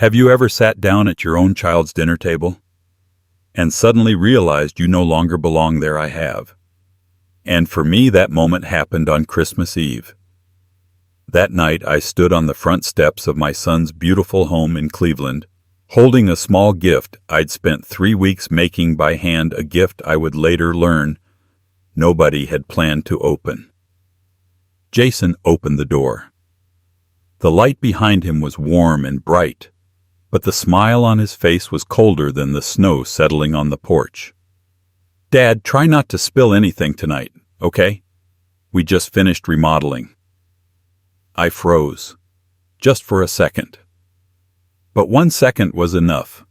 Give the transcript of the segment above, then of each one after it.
Have you ever sat down at your own child's dinner table and suddenly realized you no longer belong there? I have. And for me, that moment happened on Christmas Eve. That night, I stood on the front steps of my son's beautiful home in Cleveland, holding a small gift I'd spent 3 weeks making by hand, a gift I would later learn nobody had planned to open. Jason opened the door. The light behind him was warm and bright, but the smile on his face was colder than the snow settling on the porch. "Dad, try not to spill anything tonight, okay? We just finished remodeling." I froze, just for a second. But 1 second was enough.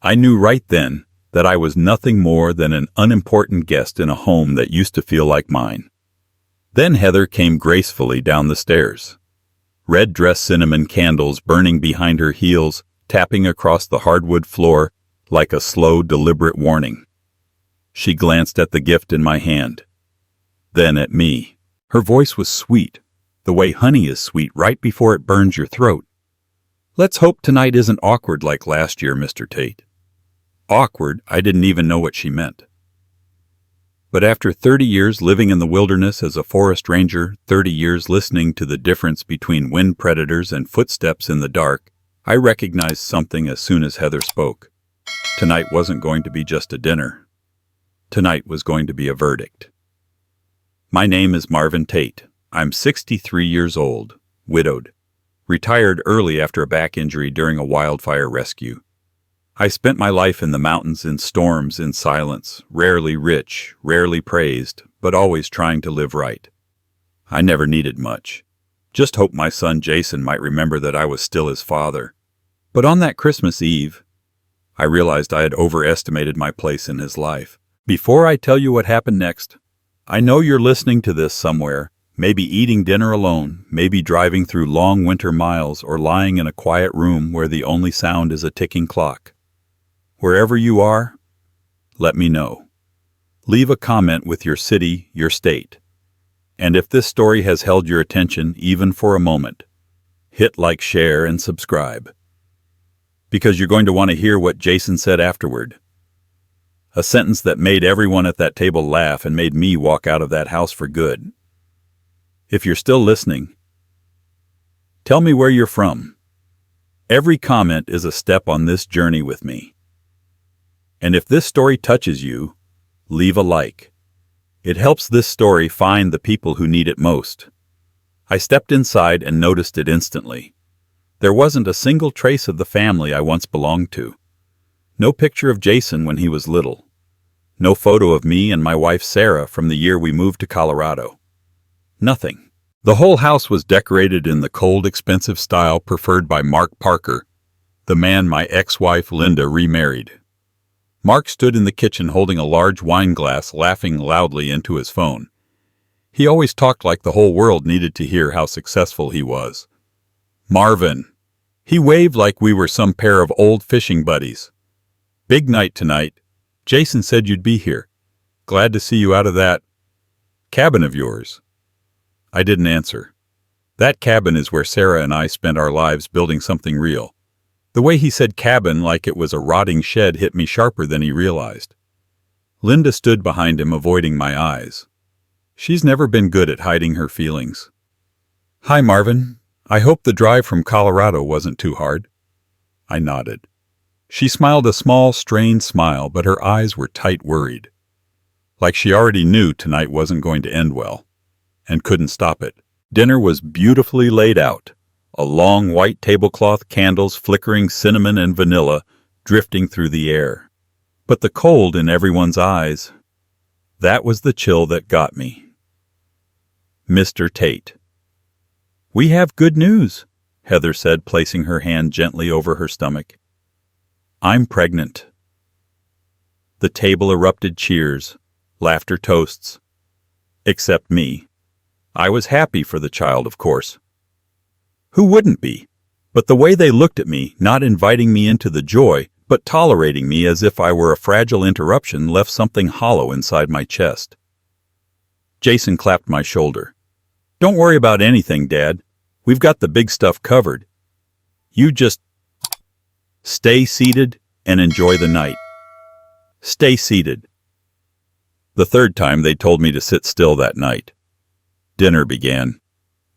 I knew right then that I was nothing more than an unimportant guest in a home that used to feel like mine. Then Heather came gracefully down the stairs. Red dress cinnamon candles burning behind her heels, tapping across the hardwood floor like a slow, deliberate warning. She glanced at the gift in my hand, then at me. Her voice was sweet, the way honey is sweet right before it burns your throat. "Let's hope tonight isn't awkward like last year, Mr. Tate." Awkward? I didn't even know what she meant. But after 30 years living in the wilderness as a forest ranger, 30 years listening to the difference between wind predators and footsteps in the dark, I recognized something as soon as Heather spoke. Tonight wasn't going to be just a dinner. Tonight was going to be a verdict. My name is Marvin Tate. I'm 63 years old, widowed, retired early after a back injury during a wildfire rescue. I spent my life in the mountains, in storms, in silence, rarely rich, rarely praised, but always trying to live right. I never needed much. Just hoped my son Jason might remember that I was still his father. But on that Christmas Eve, I realized I had overestimated my place in his life. Before I tell you what happened next, I know you're listening to this somewhere, maybe eating dinner alone, maybe driving through long winter miles, or lying in a quiet room where the only sound is a ticking clock. Wherever you are, let me know. Leave a comment with your city, your state. And if this story has held your attention even for a moment, hit like, share, and subscribe. Because you're going to want to hear what Jason said afterward. A sentence that made everyone at that table laugh and made me walk out of that house for good. If you're still listening, tell me where you're from. Every comment is a step on this journey with me. And if this story touches you, leave a like. It helps this story find the people who need it most. I stepped inside and noticed it instantly. There wasn't a single trace of the family I once belonged to. No picture of Jason when he was little. No photo of me and my wife Sarah from the year we moved to Colorado. Nothing. The whole house was decorated in the cold, expensive style preferred by Mark Parker, the man my ex-wife Linda remarried. Mark stood in the kitchen holding a large wine glass, laughing loudly into his phone. He always talked like the whole world needed to hear how successful he was. "Marvin." He waved like we were some pair of old fishing buddies. "Big night tonight. Jason said you'd be here. Glad to see you out of that cabin of yours." I didn't answer. That cabin is where Sarah and I spent our lives building something real. The way he said cabin like it was a rotting shed hit me sharper than he realized. Linda stood behind him, avoiding my eyes. She's never been good at hiding her feelings. "Hi, Marvin. I hope the drive from Colorado wasn't too hard." I nodded. She smiled a small, strained smile, but her eyes were tight, worried. Like she already knew tonight wasn't going to end well, and couldn't stop it. Dinner was beautifully laid out. A long white tablecloth, candles flickering cinnamon and vanilla drifting through the air. But the cold in everyone's eyes, that was the chill that got me. "Mr. Tate." "We have good news," Heather said, placing her hand gently over her stomach. "I'm pregnant." The table erupted cheers, laughter, toasts. Except me. I was happy for the child, of course. Who wouldn't be? But the way they looked at me, not inviting me into the joy, but tolerating me as if I were a fragile interruption, left something hollow inside my chest. Jason clapped my shoulder. "Don't worry about anything, Dad. We've got the big stuff covered. You just..." Stay seated and enjoy the night. Stay seated. The third time they told me to sit still that night. Dinner began.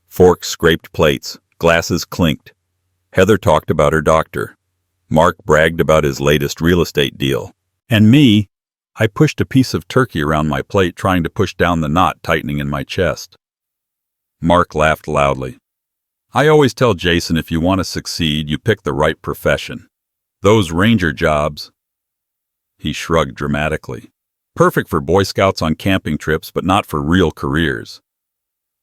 Forks scraped plates, glasses clinked. Heather talked about her doctor. Mark bragged about his latest real estate deal. And me, I pushed a piece of turkey around my plate, trying to push down the knot tightening in my chest. Mark laughed loudly. I always tell Jason, if you want to succeed, you pick the right profession. Those ranger jobs. He shrugged dramatically. Perfect for Boy Scouts on camping trips, but not for real careers.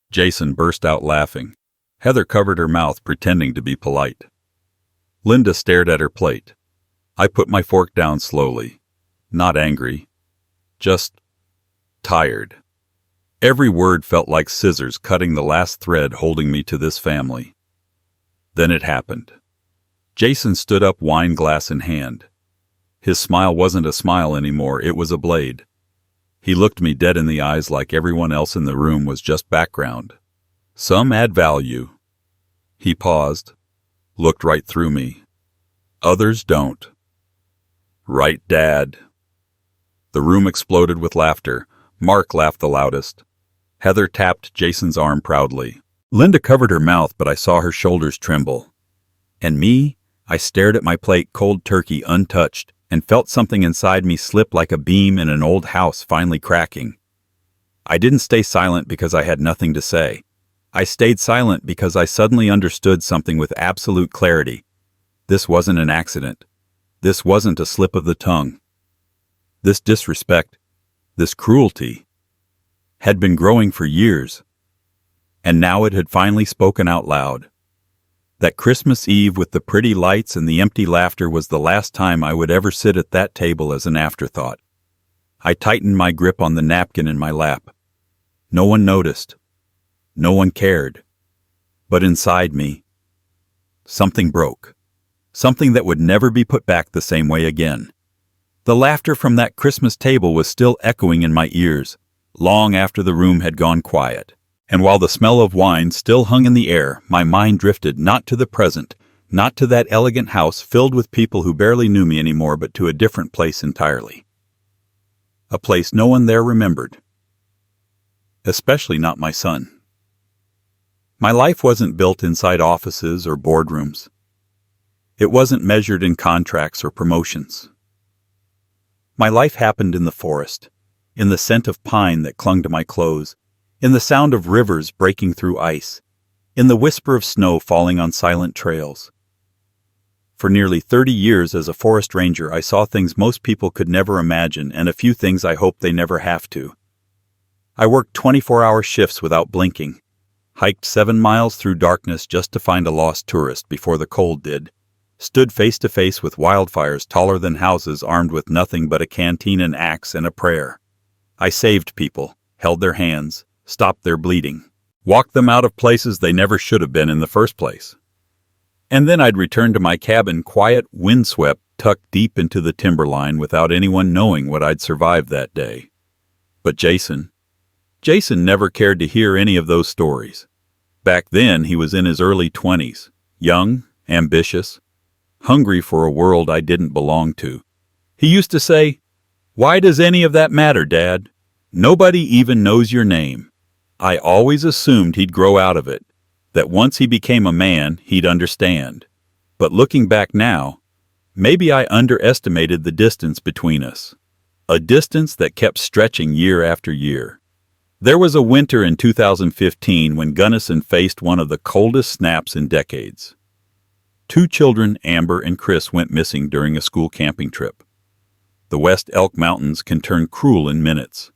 Jason burst out laughing. Heather covered her mouth, pretending to be polite. Linda stared at her plate. I put my fork down slowly. Not angry. Just tired. Every word felt like scissors cutting the last thread holding me to this family. Then it happened. Jason stood up, wine glass in hand. His smile wasn't a smile anymore, it was a blade. He looked me dead in the eyes like everyone else in the room was just background. Some add value. He paused, looked right through me. Others don't. Right, Dad? The room exploded with laughter. Mark laughed the loudest. Heather tapped Jason's arm proudly. Linda covered her mouth, but I saw her shoulders tremble. And me? I stared at my plate, cold turkey, untouched, and felt something inside me slip like a beam in an old house finally cracking. I didn't stay silent because I had nothing to say. I stayed silent because I suddenly understood something with absolute clarity. This wasn't an accident. This wasn't a slip of the tongue. This disrespect, this cruelty, had been growing for years, and now it had finally spoken out loud. That Christmas Eve with the pretty lights and the empty laughter was the last time I would ever sit at that table as an afterthought. I tightened my grip on the napkin in my lap. No one noticed. No one cared. But inside me, something broke. Something that would never be put back the same way again. The laughter from that Christmas table was still echoing in my ears, long after the room had gone quiet. And while the smell of wine still hung in the air, my mind drifted not to the present, not to that elegant house filled with people who barely knew me anymore, but to a different place entirely. A place no one there remembered. Especially not my son. My life wasn't built inside offices or boardrooms. It wasn't measured in contracts or promotions. My life happened in the forest, in the scent of pine that clung to my clothes, in the sound of rivers breaking through ice, in the whisper of snow falling on silent trails. For nearly 30 years as a forest ranger, I saw things most people could never imagine, and a few things I hope they never have to. I worked 24-hour shifts without blinking, hiked 7 miles through darkness just to find a lost tourist before the cold did, stood face to face with wildfires taller than houses, armed with nothing but a canteen, an axe, and a prayer. I saved people, held their hands, stopped their bleeding, walked them out of places they never should have been in the first place. And then I'd return to my cabin, quiet, windswept, tucked deep into the timberline without anyone knowing what I'd survived that day. But Jason never cared to hear any of those stories. Back then, he was in his early 20s, young, ambitious, hungry for a world I didn't belong to. He used to say, "Why does any of that matter, Dad? Nobody even knows your name." I always assumed he'd grow out of it, that once he became a man, he'd understand. But looking back now, maybe I underestimated the distance between us. A distance that kept stretching year after year. There was a winter in 2015 when Gunnison faced one of the coldest snaps in decades. 2 children, Amber and Chris, went missing during a school camping trip. The West Elk Mountains can turn cruel in minutes.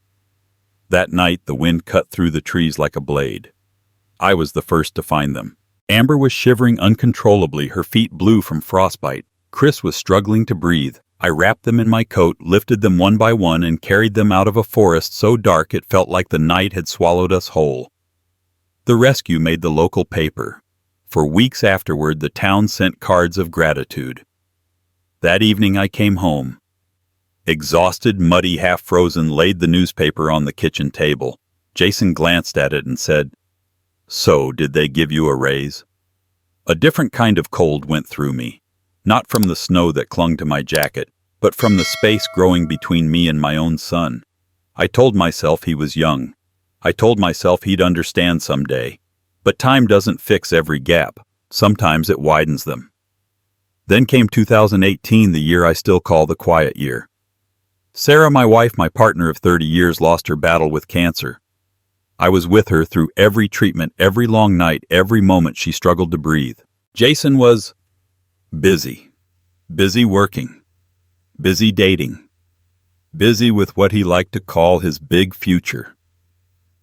That night, the wind cut through the trees like a blade. I was the first to find them. Amber was shivering uncontrollably, her feet blue from frostbite. Chris was struggling to breathe. I wrapped them in my coat, lifted them one by one, and carried them out of a forest so dark it felt like the night had swallowed us whole. The rescue made the local paper. For weeks afterward, the town sent cards of gratitude. That evening I came home. Exhausted, muddy, half-frozen, laid the newspaper on the kitchen table. Jason glanced at it and said, "So, did they give you a raise?" A different kind of cold went through me. Not from the snow that clung to my jacket, but from the space growing between me and my own son. I told myself he was young. I told myself he'd understand someday. But time doesn't fix every gap. Sometimes it widens them. Then came 2018, the year I still call the quiet year. Sarah, my wife, my partner of 30 years, lost her battle with cancer. I was with her through every treatment, every long night, every moment she struggled to breathe. Jason was busy. Busy working. Busy dating. Busy with what he liked to call his big future.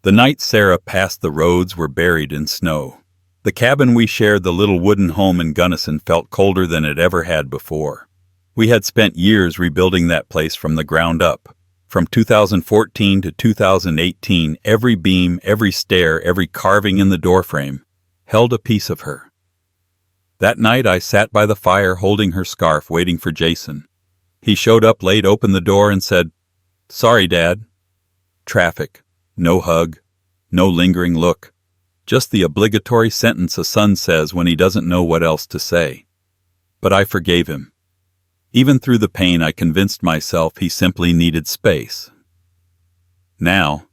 The nights Sarah passed, the roads were buried in snow. The cabin we shared, the little wooden home in Gunnison, felt colder than it ever had before. We had spent years rebuilding that place from the ground up. From 2014 to 2018, every beam, every stair, every carving in the doorframe held a piece of her. That night I sat by the fire holding her scarf, waiting for Jason. He showed up late, opened the door, and said, "Sorry, Dad." Traffic. No hug. No lingering look. Just the obligatory sentence a son says when he doesn't know what else to say. But I forgave him. Even through the pain, I convinced myself he simply needed space. Now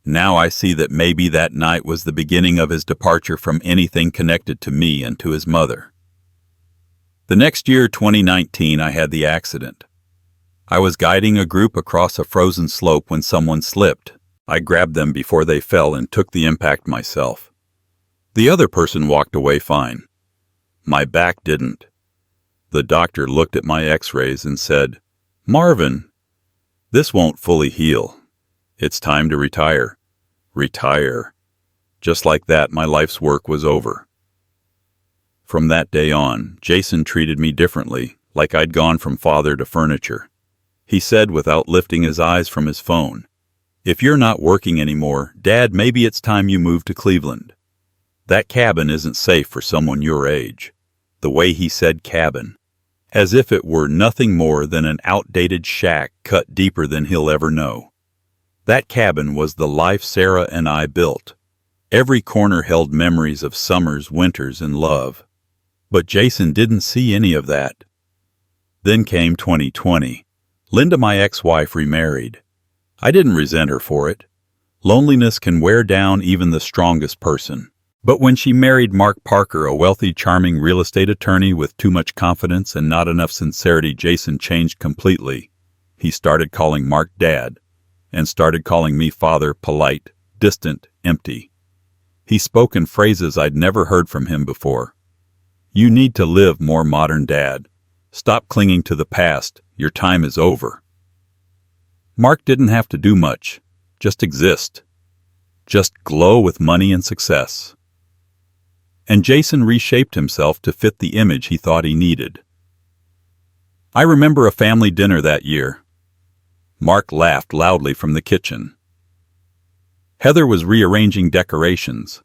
I see that maybe that night was the beginning of his departure from anything connected to me and to his mother. The next year, 2019, I had the accident. I was guiding a group across a frozen slope when someone slipped. I grabbed them before they fell and took the impact myself. The other person walked away fine. My back didn't. The doctor looked at my x-rays and said, "Marvin, this won't fully heal. It's time to retire." Retire. Just like that, my life's work was over. From that day on, Jason treated me differently, like I'd gone from father to furniture. He said without lifting his eyes from his phone, "If you're not working anymore, Dad, maybe it's time you move to Cleveland. That cabin isn't safe for someone your age." The way he said cabin, as if it were nothing more than an outdated shack cut deeper than he'll ever know. That cabin was the life Sarah and I built. Every corner held memories of summers, winters, and love. But Jason didn't see any of that. Then came 2020. Linda, my ex-wife, remarried. I didn't resent her for it. Loneliness can wear down even the strongest person. But when she married Mark Parker, a wealthy, charming real estate attorney with too much confidence and not enough sincerity, Jason changed completely. He started calling Mark Dad, and started calling me father, polite, distant, empty. He spoke in phrases I'd never heard from him before. "You need to live more modern, Dad. Stop clinging to the past. Your time is over." Mark didn't have to do much. Just exist. Just glow with money and success. And Jason reshaped himself to fit the image he thought he needed. I remember a family dinner that year. Mark laughed loudly from the kitchen. Heather was rearranging decorations.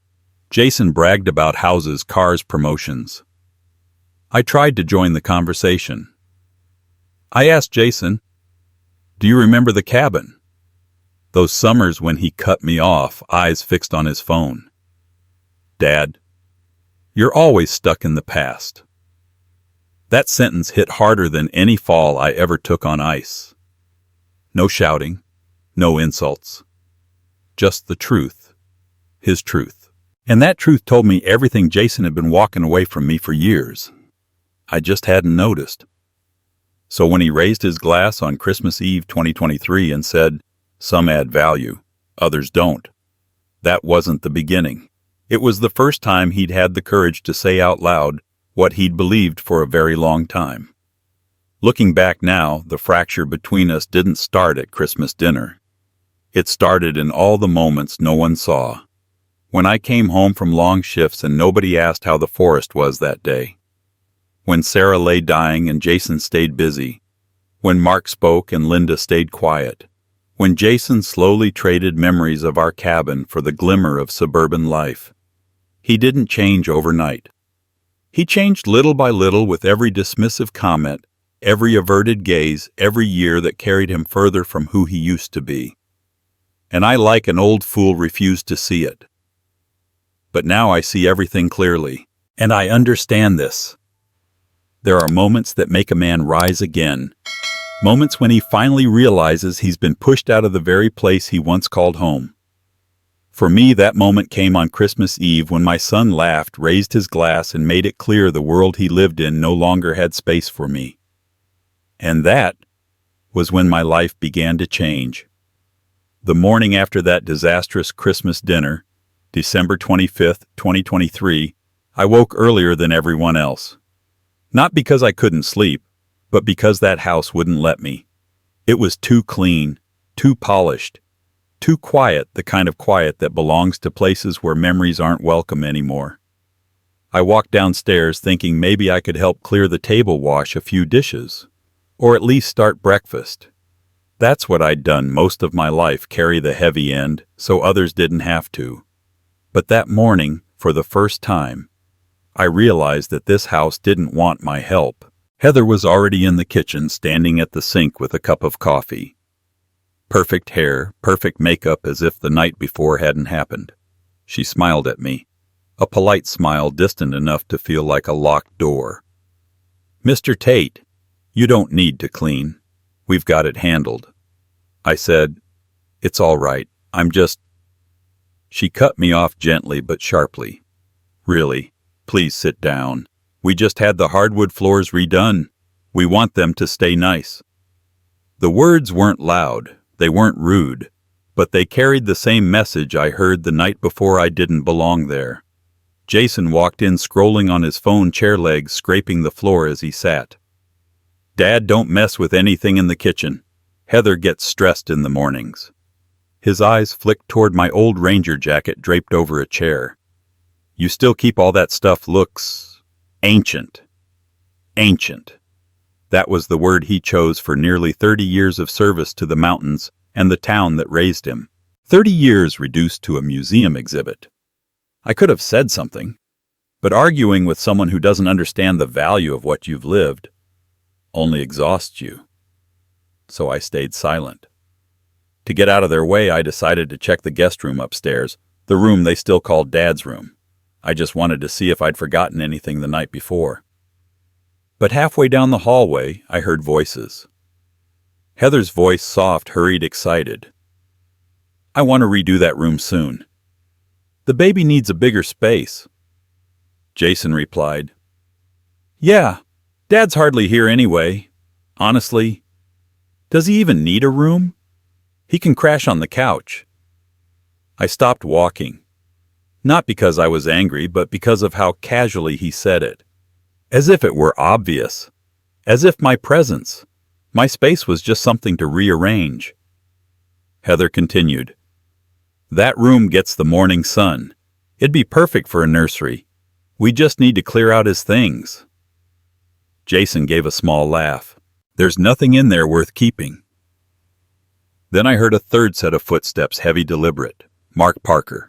Jason bragged about houses, cars, promotions. I tried to join the conversation. I asked Jason, "Do you remember the cabin?" Those summers when he cut me off, eyes fixed on his phone. "Dad, you're always stuck in the past." That sentence hit harder than any fall I ever took on ice. No shouting, no insults. Just the truth. His truth. And that truth told me everything Jason had been walking away from me for years. I just hadn't noticed. So when he raised his glass on Christmas Eve 2023 and said, "Some add value, others don't," that wasn't the beginning. It was the first time he'd had the courage to say out loud what he'd believed for a very long time. Looking back now, the fracture between us didn't start at Christmas dinner. It started in all the moments no one saw. When I came home from long shifts and nobody asked how the forest was that day. When Sarah lay dying and Jason stayed busy. When Mark spoke and Linda stayed quiet. When Jason slowly traded memories of our cabin for the glimmer of suburban life. He didn't change overnight. He changed little by little with every dismissive comment, every averted gaze, every year that carried him further from who he used to be. And I, like an old fool, refused to see it. But now I see everything clearly, and I understand this. There are moments that make a man rise again. Moments when he finally realizes he's been pushed out of the very place he once called home. For me, that moment came on Christmas Eve when my son laughed, raised his glass, and made it clear the world he lived in no longer had space for me. And that was when my life began to change. The morning after that disastrous Christmas dinner, December 25th, 2023, I woke earlier than everyone else. Not because I couldn't sleep, but because that house wouldn't let me. It was too clean, too polished, too quiet, the kind of quiet that belongs to places where memories aren't welcome anymore. I walked downstairs thinking maybe I could help clear the table, wash a few dishes, or at least start breakfast. That's what I'd done most of my life, carry the heavy end so others didn't have to. But that morning, for the first time, I realized that this house didn't want my help. Heather was already in the kitchen, standing at the sink with a cup of coffee. Perfect hair, perfect makeup, as if the night before hadn't happened. She smiled at me, a polite smile distant enough to feel like a locked door. "Mr. Tate, you don't need to clean. We've got it handled." I said, "It's all right. I'm just—" She cut me off gently but sharply. "Really? Please sit down. We just had the hardwood floors redone. We want them to stay nice." The words weren't loud, they weren't rude, but they carried the same message I heard the night before I didn't belong there. Jason walked in, scrolling on his phone, chair legs scraping the floor as he sat. "Dad, don't mess with anything in the kitchen. Heather gets stressed in the mornings." His eyes flicked toward my old Ranger jacket draped over a chair. "You still keep all that stuff. Looks ancient." Ancient. That was the word he chose for nearly 30 years of service to the mountains and the town that raised him. 30 years reduced to a museum exhibit. I could have said something, but arguing with someone who doesn't understand the value of what you've lived only exhausts you. So I stayed silent. To get out of their way, I decided to check the guest room upstairs, the room they still called Dad's room. I just wanted to see if I'd forgotten anything the night before. But halfway down the hallway, I heard voices. Heather's voice, soft, hurried, excited. "I want to redo that room soon. The baby needs a bigger space." Jason replied, "Yeah, Dad's hardly here anyway. Honestly, does he even need a room? He can crash on the couch." I stopped walking. Not because I was angry, but because of how casually he said it. As if it were obvious. As if my presence, my space, was just something to rearrange. Heather continued, "That room gets the morning sun. It'd be perfect for a nursery. We just need to clear out his things." Jason gave a small laugh. "There's nothing in there worth keeping." Then I heard a third set of footsteps, heavy, deliberate. Mark Parker.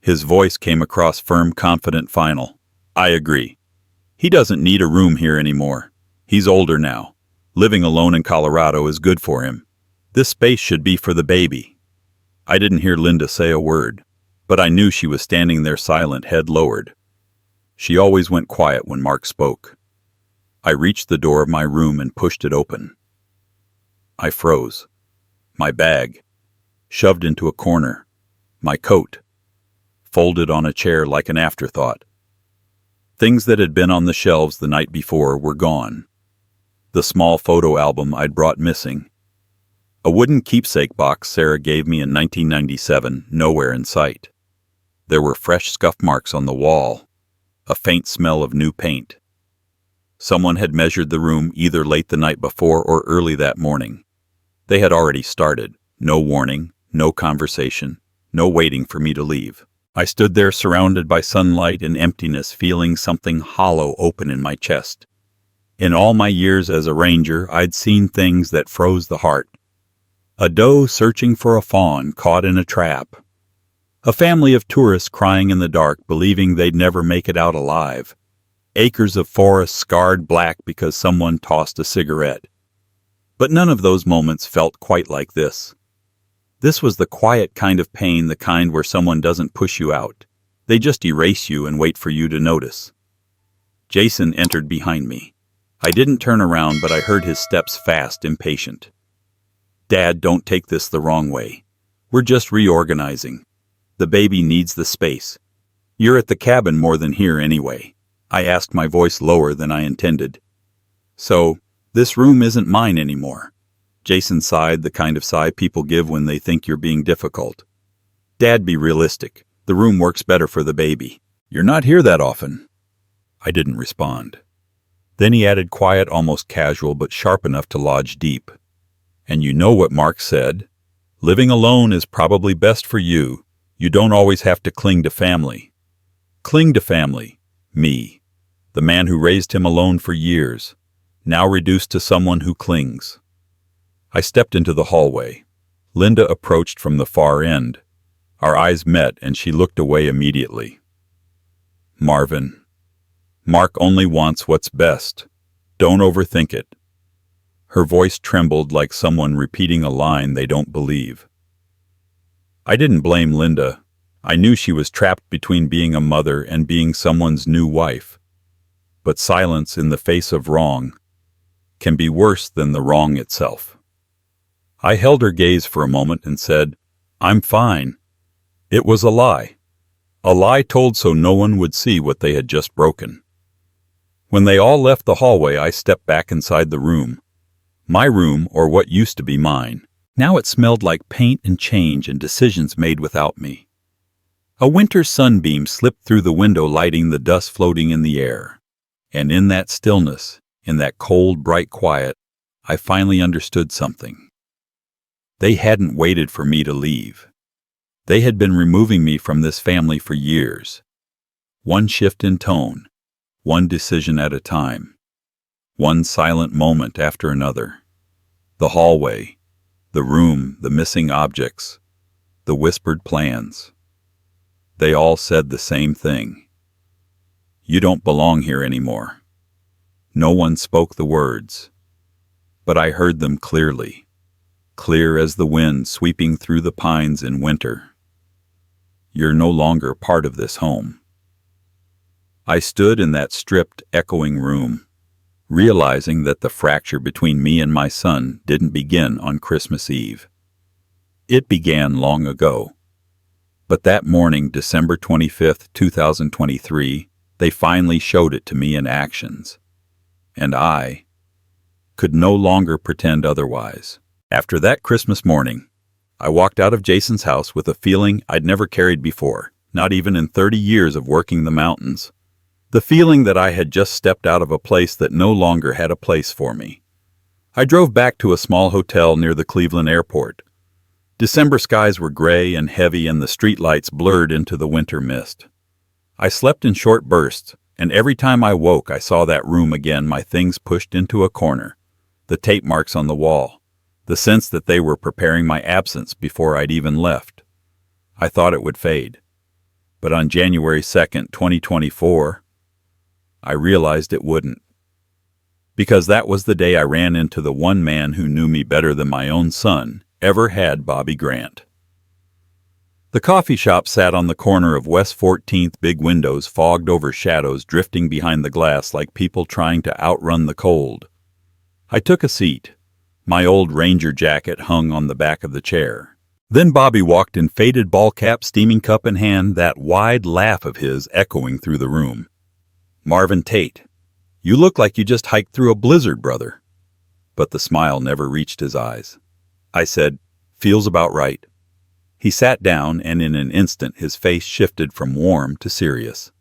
His voice came across firm, confident, final. "I agree. He doesn't need a room here anymore. He's older now. Living alone in Colorado is good for him. This space should be for the baby." I didn't hear Linda say a word, but I knew she was standing there silent, head lowered. She always went quiet when Mark spoke. I reached the door of my room and pushed it open. I froze. My bag, shoved into a corner. My coat, folded on a chair like an afterthought. Things that had been on the shelves the night before were gone. The small photo album I'd brought missing. A wooden keepsake box Sarah gave me in 1997, nowhere in sight. There were fresh scuff marks on the wall, a faint smell of new paint. Someone had measured the room either late the night before or early that morning. They had already started. No warning, no conversation, no waiting for me to leave. I stood there surrounded by sunlight and emptiness, feeling something hollow open in my chest. In all my years as a ranger, I'd seen things that froze the heart. A doe searching for a fawn caught in a trap. A family of tourists crying in the dark, believing they'd never make it out alive. Acres of forest scarred black because someone tossed a cigarette. But none of those moments felt quite like this. This was the quiet kind of pain, the kind where someone doesn't push you out. They just erase you and wait for you to notice. Jason entered behind me. I didn't turn around, but I heard his steps fast, impatient. "Dad, don't take this the wrong way. We're just reorganizing. The baby needs the space. You're at the cabin more than here anyway." I asked, my voice lower than I intended. "So, this room isn't mine anymore." Jason sighed, the kind of sigh people give when they think you're being difficult. "Dad, be realistic. The room works better for the baby. You're not here that often." I didn't respond. Then he added, quiet, almost casual, but sharp enough to lodge deep. "And you know what Mark said? Living alone is probably best for you. You don't always have to cling to family." Cling to family. Me. The man who raised him alone for years. Now reduced to someone who clings. I stepped into the hallway. Linda approached from the far end. Our eyes met, and she looked away immediately. "Marvin, Mark only wants what's best. Don't overthink it." Her voice trembled like someone repeating a line they don't believe. I didn't blame Linda. I knew she was trapped between being a mother and being someone's new wife. But silence in the face of wrong can be worse than the wrong itself. I held her gaze for a moment and said, "I'm fine." It was a lie. A lie told so no one would see what they had just broken. When they all left the hallway, I stepped back inside the room. My room, or what used to be mine. Now it smelled like paint and change and decisions made without me. A winter sunbeam slipped through the window, lighting the dust floating in the air. And in that stillness, in that cold, bright quiet, I finally understood something. They hadn't waited for me to leave. They had been removing me from this family for years. One shift in tone, one decision at a time, one silent moment after another. The hallway, the room, the missing objects, the whispered plans. They all said the same thing. "You don't belong here anymore." No one spoke the words, but I heard them clearly, clear as the wind sweeping through the pines in winter. "You're no longer part of this home." I stood in that stripped, echoing room, realizing that the fracture between me and my son didn't begin on Christmas Eve. It began long ago. But that morning, December 25th, 2023, they finally showed it to me in actions. And I could no longer pretend otherwise. After that Christmas morning, I walked out of Jason's house with a feeling I'd never carried before, not even in 30 years of working the mountains. The feeling that I had just stepped out of a place that no longer had a place for me. I drove back to a small hotel near the Cleveland airport. December skies were gray and heavy, and the streetlights blurred into the winter mist. I slept in short bursts, and every time I woke I saw that room again, my things pushed into a corner, the tape marks on the wall, the sense that they were preparing my absence before I'd even left. I thought it would fade. But on January 2nd, 2024, I realized it wouldn't. Because that was the day I ran into the one man who knew me better than my own son ever had, Bobby Grant. The coffee shop sat on the corner of West 14th, big windows fogged over, shadows drifting behind the glass like people trying to outrun the cold. I took a seat. My old Ranger jacket hung on the back of the chair. Then Bobby walked in, faded ball cap, steaming cup in hand, that wide laugh of his echoing through the room. "Marvin Tate, you look like you just hiked through a blizzard, brother." But the smile never reached his eyes. I said, "Feels about right." He sat down, and in an instant his face shifted from warm to serious.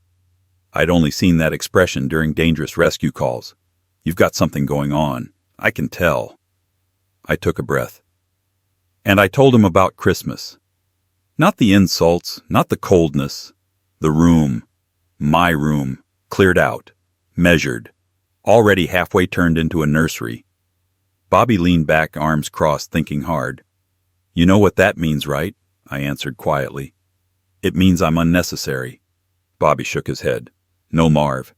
I'd only seen that expression during dangerous rescue calls. "You've got something going on. I can tell." I took a breath. And I told him about Christmas. Not the insults, not the coldness. The room, my room, cleared out, measured, already halfway turned into a nursery. Bobby leaned back, arms crossed, thinking hard. "You know what that means, right?" I answered quietly. "It means I'm unnecessary." Bobby shook his head. "No, Marv.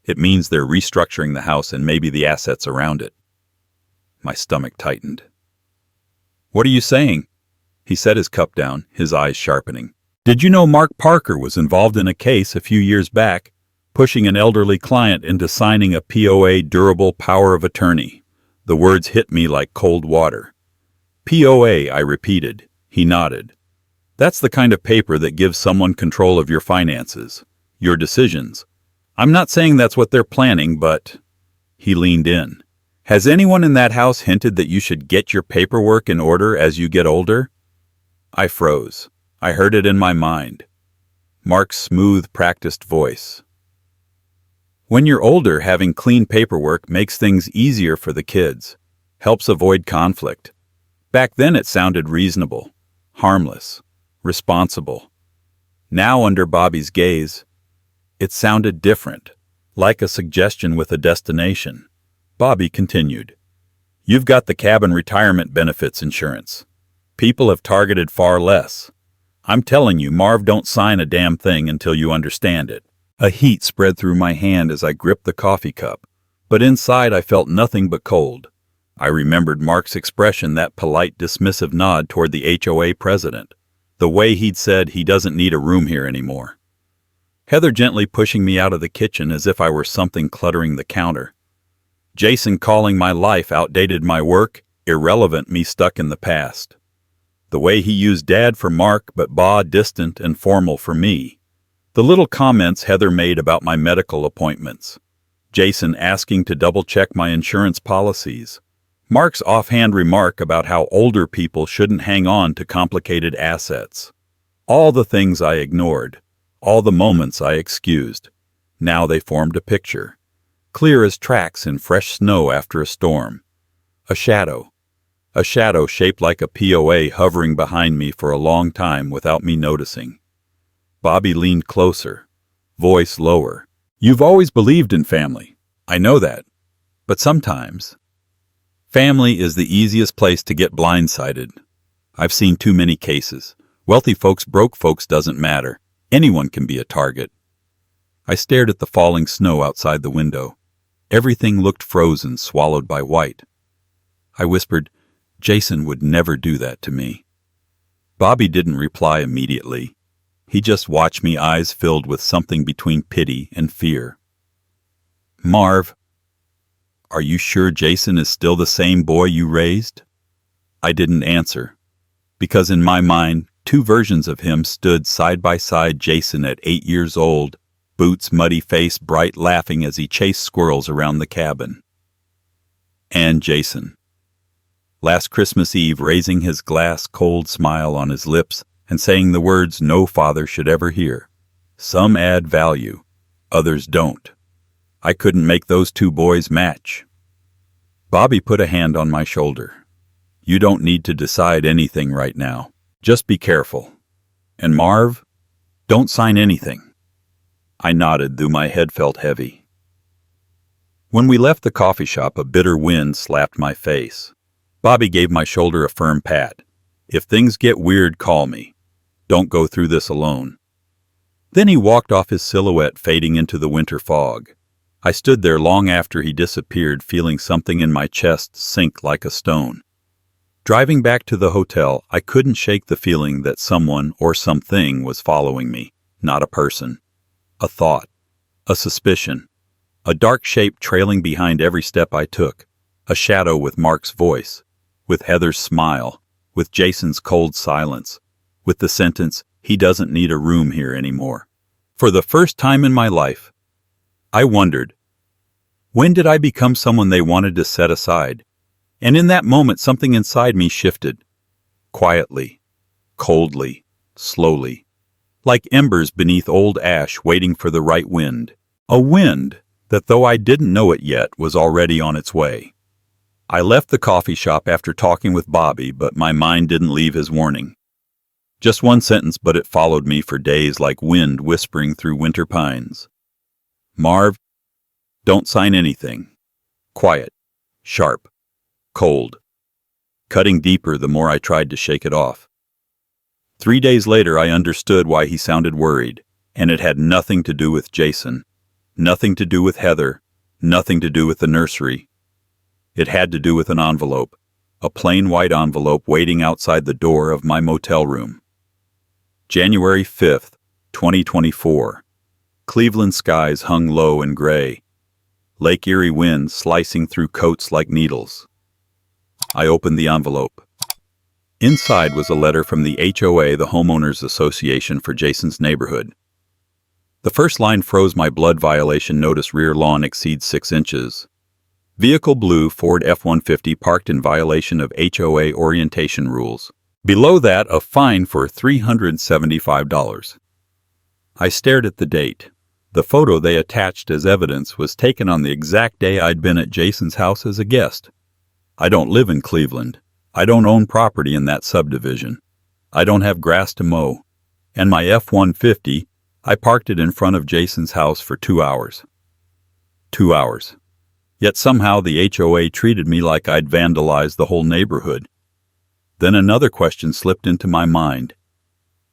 It means they're restructuring the house and maybe the assets around it." My stomach tightened. "What are you saying?" He set his cup down, his eyes sharpening. "Did you know Mark Parker was involved in a case a few years back, pushing an elderly client into signing a POA durable power of attorney. The words hit me like cold water. POA, I repeated. He nodded. That's the kind of paper that gives someone control of your finances, your decisions. I'm not saying that's what they're planning, but... He leaned in. Has anyone in that house hinted that you should get your paperwork in order as you get older? I froze. I heard it in my mind. Mark's smooth, practiced voice. When you're older, having clean paperwork makes things easier for the kids, helps avoid conflict. Back then it sounded reasonable, harmless, responsible. Now, under Bobby's gaze, it sounded different, like a suggestion with a destination. Bobby continued. You've got the cabin retirement benefits insurance. People have targeted far less. I'm telling you, Marv, don't sign a damn thing until you understand it. A heat spread through my hand as I gripped the coffee cup, but inside I felt nothing but cold. I remembered Mark's expression, that polite, dismissive nod toward the HOA president, the way he'd said he doesn't need a room here anymore. Heather gently pushing me out of the kitchen as if I were something cluttering the counter. Jason calling my life outdated, my work irrelevant, me stuck in the past. The way he used Dad for Mark but Ba distant and formal for me. The little comments Heather made about my medical appointments. Jason asking to double-check my insurance policies. Mark's offhand remark about how older people shouldn't hang on to complicated assets. All the things I ignored. All the moments I excused. Now they formed a picture. Clear as tracks in fresh snow after a storm. A shadow. A shadow shaped like a POA hovering behind me for a long time without me noticing. Bobby leaned closer, voice lower. You've always believed in family. I know that. But sometimes, family is the easiest place to get blindsided. I've seen too many cases. Wealthy folks, broke folks, doesn't matter. Anyone can be a target. I stared at the falling snow outside the window. Everything looked frozen, swallowed by white. I whispered, Jason would never do that to me. Bobby didn't reply immediately. He just watched me, eyes filled with something between pity and fear. Marv, are you sure Jason is still the same boy you raised? I didn't answer, because in my mind, two versions of him stood side by side. Jason at 8 years old, boots, muddy face, bright, laughing as he chased squirrels around the cabin. And Jason, last Christmas Eve, raising his glass, cold smile on his lips and saying the words no father should ever hear. Some add value, others don't. I couldn't make those two boys match. Bobby put a hand on my shoulder. You don't need to decide anything right now. Just be careful. And Marv, don't sign anything. I nodded, though my head felt heavy. When we left the coffee shop, a bitter wind slapped my face. Bobby gave my shoulder a firm pat. If things get weird, call me. Don't go through this alone. Then he walked off, his silhouette fading into the winter fog. I stood there long after he disappeared, feeling something in my chest sink like a stone. Driving back to the hotel, I couldn't shake the feeling that someone or something was following me, not a person. A thought, a suspicion, a dark shape trailing behind every step I took, a shadow with Mark's voice, with Heather's smile, with Jason's cold silence, with the sentence, he doesn't need a room here anymore. For the first time in my life, I wondered, when did I become someone they wanted to set aside? And in that moment, something inside me shifted. Quietly, coldly, slowly, like embers beneath old ash waiting for the right wind. A wind that, though I didn't know it yet, was already on its way. I left the coffee shop after talking with Bobby, but my mind didn't leave his warning. Just one sentence, but it followed me for days like wind whispering through winter pines. Marv, don't sign anything. Quiet, sharp, cold. Cutting deeper the more I tried to shake it off. 3 days later, I understood why he sounded worried, and it had nothing to do with Jason, nothing to do with Heather, nothing to do with the nursery. It had to do with an envelope, a plain white envelope waiting outside the door of my motel room. January 5th, 2024. Cleveland skies hung low and gray, Lake Erie winds slicing through coats like needles. I opened the envelope. Inside was a letter from the HOA, the Homeowners Association for Jason's neighborhood. The first line froze my blood. Violation notice: rear lawn exceeds 6 inches. Vehicle blue Ford F-150 parked in violation of HOA orientation rules. Below that, a fine for $375. I stared at the date. The photo they attached as evidence was taken on the exact day I'd been at Jason's house as a guest. I don't live in Cleveland. I don't own property in that subdivision. I don't have grass to mow. And my F-150, I parked it in front of Jason's house for 2 hours. 2 hours. Yet somehow the HOA treated me like I'd vandalized the whole neighborhood. Then another question slipped into my mind.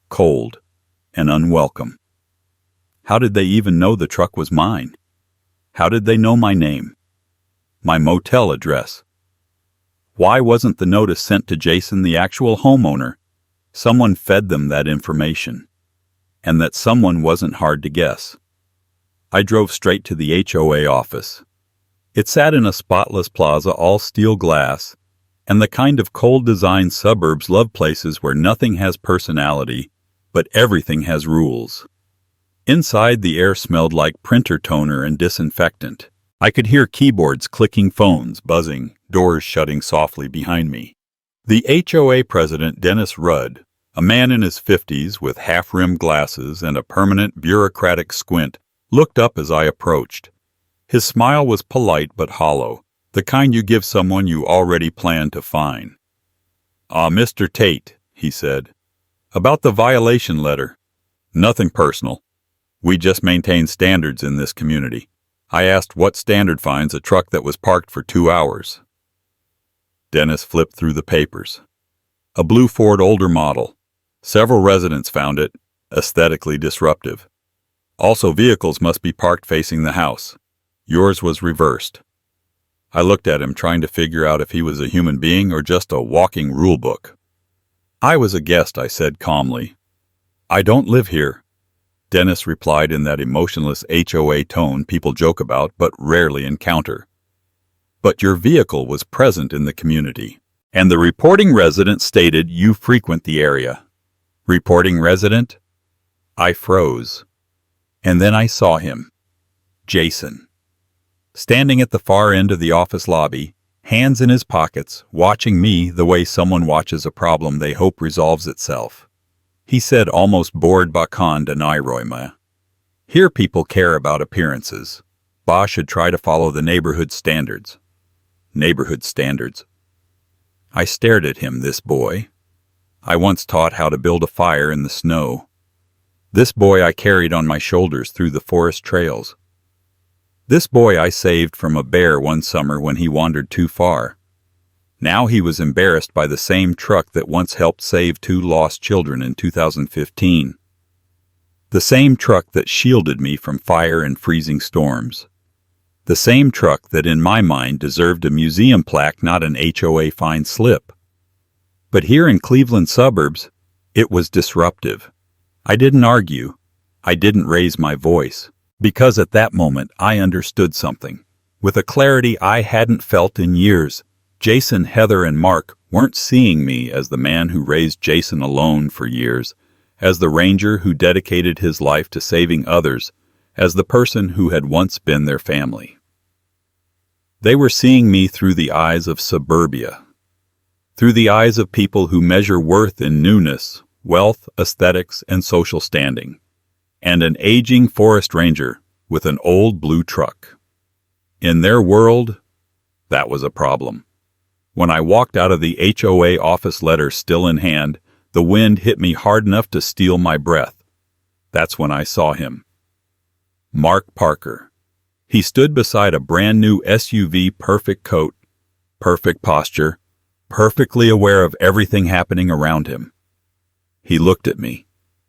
Cold and unwelcome. How did they even know the truck was mine? How did they know my name? My motel address? Why wasn't the notice sent to Jason, the actual homeowner? Someone fed them that information. And that someone wasn't hard to guess. I drove straight to the HOA office. It sat in a spotless plaza, all steel glass, and the kind of cold design suburbs love, places where nothing has personality, but everything has rules. Inside, the air smelled like printer toner and disinfectant. I could hear keyboards clicking, phones buzzing, doors shutting softly behind me. The HOA president, Dennis Rudd, a man in his 50s with half-rimmed glasses and a permanent bureaucratic squint, looked up as I approached. His smile was polite but hollow, the kind you give someone you already plan to fine. Mr. Tate," he said, "about the violation letter. Nothing personal. We just maintain standards in this community. I asked what standard fines a truck that was parked for 2 hours." Dennis flipped through the papers. A blue Ford, older model. Several residents found it aesthetically disruptive. Also, vehicles must be parked facing the house. Yours was reversed. I looked at him, trying to figure out if he was a human being or just a walking rule book. "I was a guest," I said calmly. "I don't live here." Dennis replied in that emotionless HOA tone people joke about but rarely encounter. "But your vehicle was present in the community, and the reporting resident stated you frequent the area." Reporting resident? I froze. And then I saw him. Jason. Standing at the far end of the office lobby, hands in his pockets, watching me the way someone watches a problem they hope resolves itself. He said, almost bored, "Bakan Denairoima. Here people care about appearances. Ba should try to follow the neighborhood standards." Neighborhood standards. I stared at him, this boy. I once taught how to build a fire in the snow. This boy I carried on my shoulders through the forest trails. This boy I saved from a bear one summer when he wandered too far. Now he was embarrassed by the same truck that once helped save 2 lost children in 2015. The same truck that shielded me from fire and freezing storms. The same truck that in my mind deserved a museum plaque, not an HOA fine slip. But here in Cleveland suburbs, it was disruptive. I didn't argue. I didn't raise my voice. Because at that moment I understood something. With a clarity I hadn't felt in years, Jason, Heather, and Mark weren't seeing me as the man who raised Jason alone for years, as the ranger who dedicated his life to saving others, as the person who had once been their family. They were seeing me through the eyes of suburbia, through the eyes of people who measure worth in newness, wealth, aesthetics, and social standing, and an aging forest ranger with an old blue truck. In their world, that was a problem. When I walked out of the HOA office, letter still in hand, the wind hit me hard enough to steal my breath. That's when I saw him. Mark Parker. He stood beside a brand new SUV, perfect coat, perfect posture, perfectly aware of everything happening around him. He looked at me,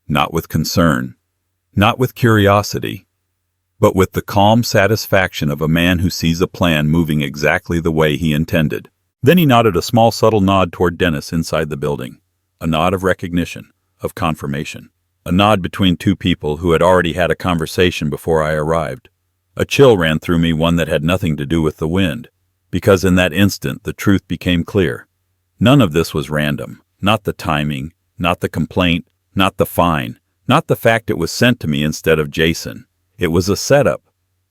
not with concern, not with curiosity, but with the calm satisfaction of a man who sees a plan moving exactly the way he intended. Then he nodded a small, subtle nod toward Dennis inside the building, a nod of recognition, of confirmation, a nod between two people who had already had a conversation before I arrived. A chill ran through me, one that had nothing to do with the wind, because in that instant the truth became clear. None of this was random, not the timing, not the complaint, not the fine, not the fact it was sent to me instead of Jason. It was a setup,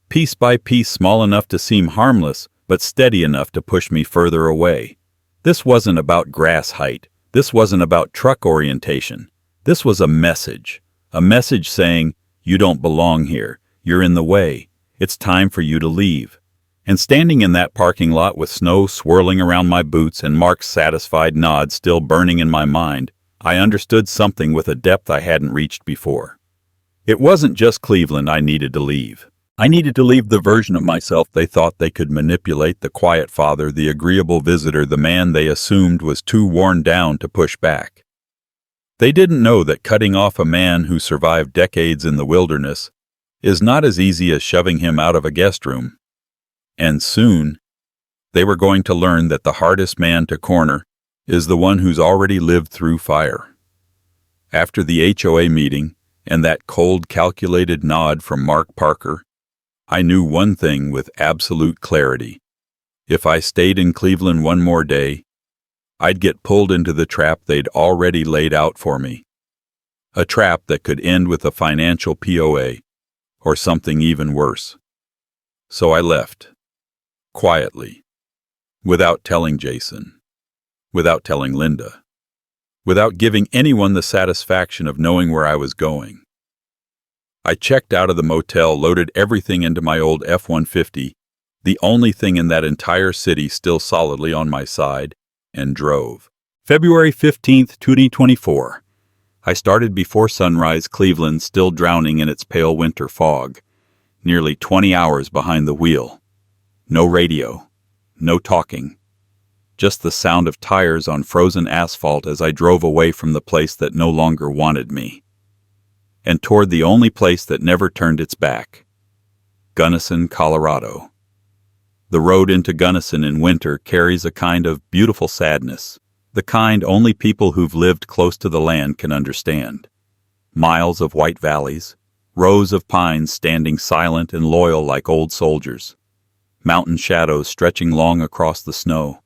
piece by piece, small enough to seem harmless, but steady enough to push me further away. This wasn't about grass height. This wasn't about truck orientation. This was a message saying, you don't belong here. You're in the way. It's time for you to leave. And standing in that parking lot with snow swirling around my boots and Mark's satisfied nod still burning in my mind, I understood something with a depth I hadn't reached before. It wasn't just Cleveland I needed to leave. I needed to leave the version of myself they thought they could manipulate, the quiet father, the agreeable visitor, the man they assumed was too worn down to push back. They didn't know that cutting off a man who survived decades in the wilderness is not as easy as shoving him out of a guest room. And soon, they were going to learn that the hardest man to corner is the one who's already lived through fire. After the HOA meeting and that cold, calculated nod from Mark Parker, I knew one thing with absolute clarity. If I stayed in Cleveland one more day, I'd get pulled into the trap they'd already laid out for me. A trap that could end with a financial POA, or something even worse. So I left. Quietly. Without telling Jason. Without telling Linda. Without giving anyone the satisfaction of knowing where I was going. I checked out of the motel, loaded everything into my old F-150, the only thing in that entire city still solidly on my side, and drove. February 15th, 2024. I started before sunrise, Cleveland still drowning in its pale winter fog. Nearly 20 hours behind the wheel. No radio. No talking. Just the sound of tires on frozen asphalt as I drove away from the place that no longer wanted me. And toward the only place that never turned its back. Gunnison, Colorado. The road into Gunnison in winter carries a kind of beautiful sadness, the kind only people who've lived close to the land can understand. Miles of white valleys, rows of pines standing silent and loyal like old soldiers, mountain shadows stretching long across the snow.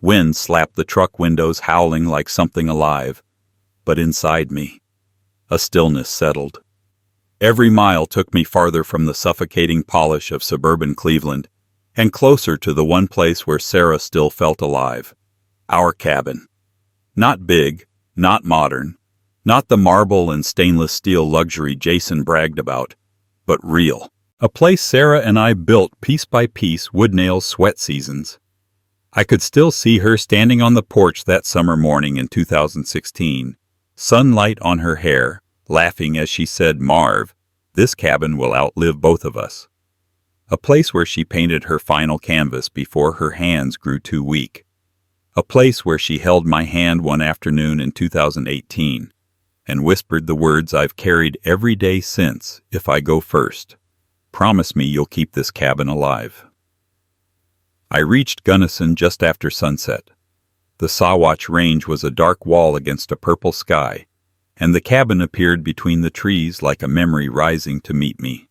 Wind slapped the truck windows, howling like something alive, but inside me, a stillness settled. Every mile took me farther from the suffocating polish of suburban Cleveland, and closer to the one place where Sarah still felt alive. Our cabin. Not big, not modern, not the marble and stainless steel luxury Jason bragged about, but real. A place Sarah and I built piece by piece, wood nails, sweat seasons. I could still see her standing on the porch that summer morning in 2016, sunlight on her hair, laughing as she said, "Marv, this cabin will outlive both of us." A place where she painted her final canvas before her hands grew too weak. A place where she held my hand one afternoon in 2018 and whispered the words I've carried every day since, "If I go first, promise me you'll keep this cabin alive." I reached Gunnison just after sunset. The Sawatch Range was a dark wall against a purple sky, and the cabin appeared between the trees like a memory rising to meet me.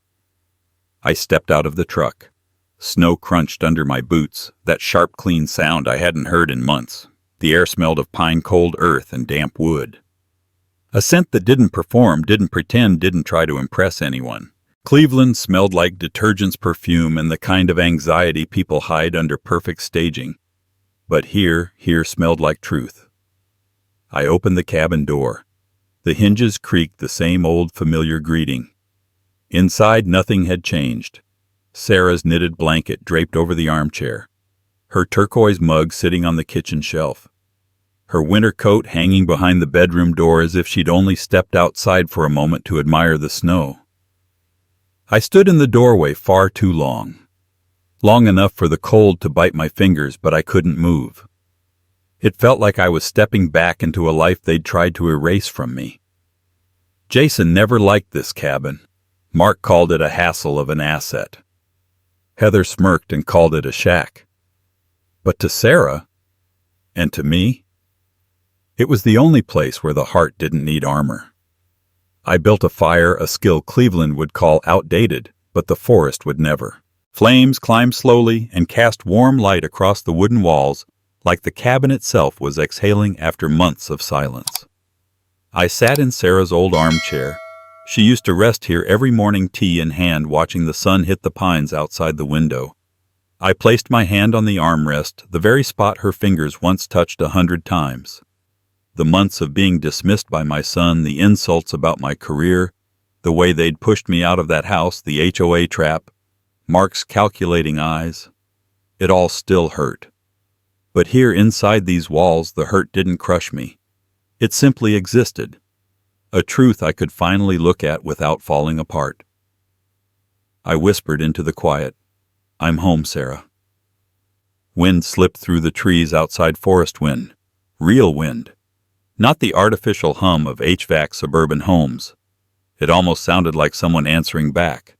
I stepped out of the truck. Snow crunched under my boots, that sharp, clean sound I hadn't heard in months. The air smelled of pine-cold earth and damp wood. A scent that didn't perform, didn't pretend, didn't try to impress anyone. Cleveland smelled like detergent's perfume and the kind of anxiety people hide under perfect staging. But here smelled like truth. I opened the cabin door. The hinges creaked, the same old familiar greeting. Inside, nothing had changed. Sarah's knitted blanket draped over the armchair. Her turquoise mug sitting on the kitchen shelf. Her winter coat hanging behind the bedroom door as if she'd only stepped outside for a moment to admire the snow. I stood in the doorway far too long. Long enough for the cold to bite my fingers, but I couldn't move. It felt like I was stepping back into a life they'd tried to erase from me. Jason never liked this cabin. Mark called it a hassle of an asset. Heather smirked and called it a shack. But to Sarah, and to me, it was the only place where the heart didn't need armor. I built a fire, a skill Cleveland would call outdated, but the forest would never. Flames climbed slowly and cast warm light across the wooden walls, like the cabin itself was exhaling after months of silence. I sat in Sarah's old armchair. She used to rest here every morning, tea in hand, watching the sun hit the pines outside the window. I placed my hand on the armrest, the very spot her fingers once touched 100 times. The months of being dismissed by my son, the insults about my career, the way they'd pushed me out of that house, the HOA trap, Mark's calculating eyes, it all still hurt. But here inside these walls, the hurt didn't crush me. It simply existed. A truth I could finally look at without falling apart. I whispered into the quiet, "I'm home, Sarah." Wind slipped through the trees outside, forest wind. Real wind. Not the artificial hum of HVAC suburban homes. It almost sounded like someone answering back.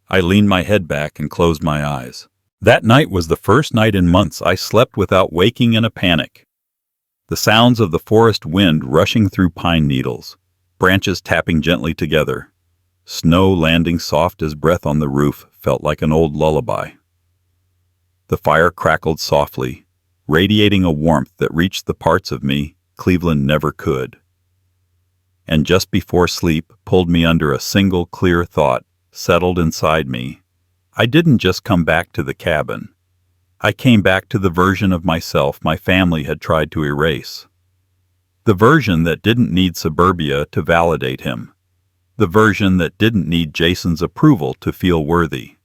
I leaned my head back and closed my eyes. That night was the first night in months I slept without waking in a panic. The sounds of the forest wind rushing through pine needles, branches tapping gently together, snow landing soft as breath on the roof felt like an old lullaby. The fire crackled softly, radiating a warmth that reached the parts of me Cleveland never could. And just before sleep pulled me under, a single clear thought settled inside me. I didn't just come back to the cabin. I came back to the version of myself my family had tried to erase. The version that didn't need suburbia to validate him. The version that didn't need Jason's approval to feel worthy.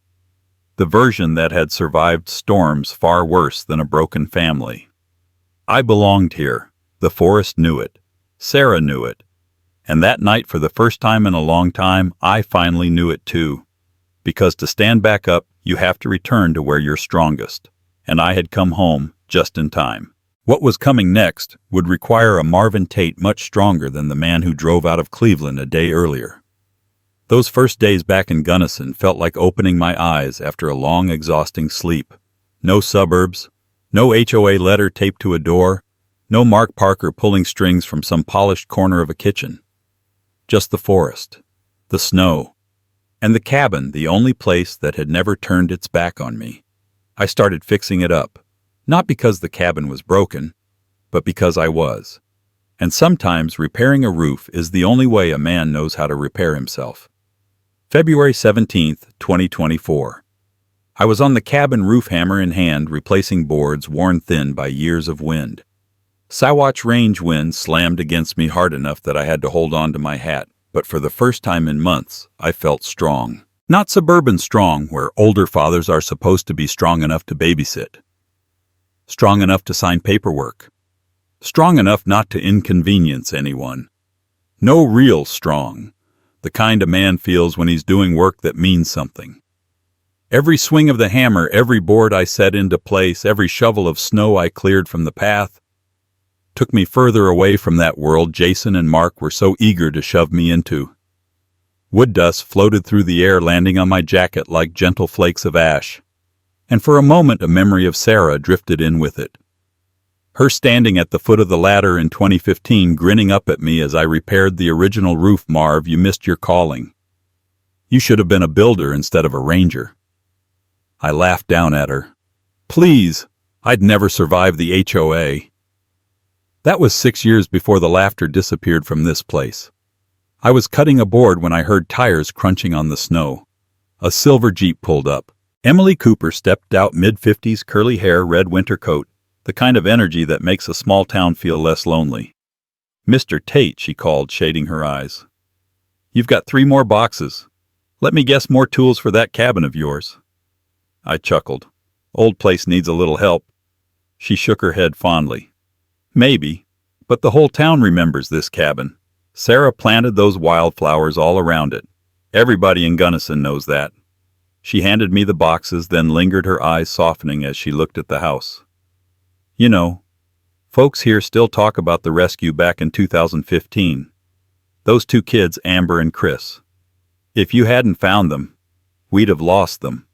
The version that had survived storms far worse than a broken family. I belonged here. The forest knew it. Sarah knew it. And that night, for the first time in a long time, I finally knew it too. Because to stand back up, you have to return to where you're strongest. And I had come home just in time. What was coming next would require a Marvin Tate much stronger than the man who drove out of Cleveland a day earlier. Those first days back in Gunnison felt like opening my eyes after a long, exhausting sleep. No suburbs, no HOA letter taped to a door, no Mark Parker pulling strings from some polished corner of a kitchen. Just the forest, the snow, and the cabin, the only place that had never turned its back on me. I started fixing it up, not because the cabin was broken, but because I was. And sometimes repairing a roof is the only way a man knows how to repair himself. February 17th, 2024. I was on the cabin roof, hammer in hand, replacing boards worn thin by years of wind. Siwatch range wind slammed against me hard enough that I had to hold on to my hat, but for the first time in months, I felt strong. Not suburban strong, where older fathers are supposed to be strong enough to babysit. Strong enough to sign paperwork. Strong enough not to inconvenience anyone. No, real strong. The kind a man feels when he's doing work that means something. Every swing of the hammer, every board I set into place, every shovel of snow I cleared from the path, took me further away from that world Jason and Mark were so eager to shove me into. Wood dust floated through the air, landing on my jacket like gentle flakes of ash. And for a moment a memory of Sarah drifted in with it. Her standing at the foot of the ladder in 2015, grinning up at me as I repaired the original roof. "Marv, you missed your calling. You should have been a builder instead of a ranger." I laughed down at her. "Please, I'd never survive the HOA." That was 6 years before the laughter disappeared from this place. I was cutting a board when I heard tires crunching on the snow. A silver Jeep pulled up. Emily Cooper stepped out, mid-50s, curly hair, red winter coat, the kind of energy that makes a small town feel less lonely. "Mr. Tate," she called, shading her eyes. "You've got 3 more boxes. Let me guess, more tools for that cabin of yours." I chuckled. "Old place needs a little help." She shook her head fondly. "Maybe, but the whole town remembers this cabin. Sarah planted those wildflowers all around it. Everybody in Gunnison knows that." She handed me the boxes, then lingered, her eyes softening as she looked at the house. "You know, folks here still talk about the rescue back in 2015. Those 2 kids, Amber and Chris. If you hadn't found them, we'd have lost them."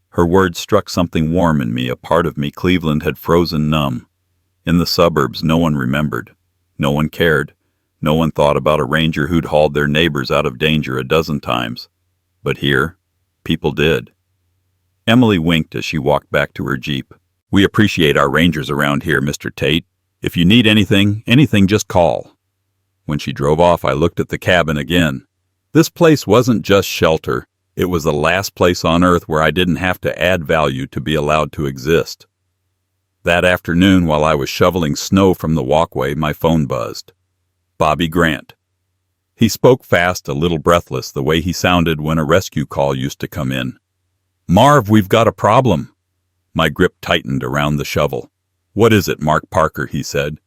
Her words struck something warm in me, a part of me Cleveland had frozen numb. In the suburbs, no one remembered. No one cared. No one thought about a ranger who'd hauled their neighbors out of danger a dozen times. But here, people did. Emily winked as she walked back to her Jeep. "We appreciate our rangers around here, Mr. Tate. If you need anything, just call." When she drove off, I looked at the cabin again. This place wasn't just shelter. It was the last place on earth where I didn't have to add value to be allowed to exist. That afternoon, while I was shoveling snow from the walkway, my phone buzzed. Bobby Grant. He spoke fast, a little breathless, the way he sounded when a rescue call used to come in. "Marv, we've got a problem." My grip tightened around the shovel. "What is it, Mark Parker?" he said.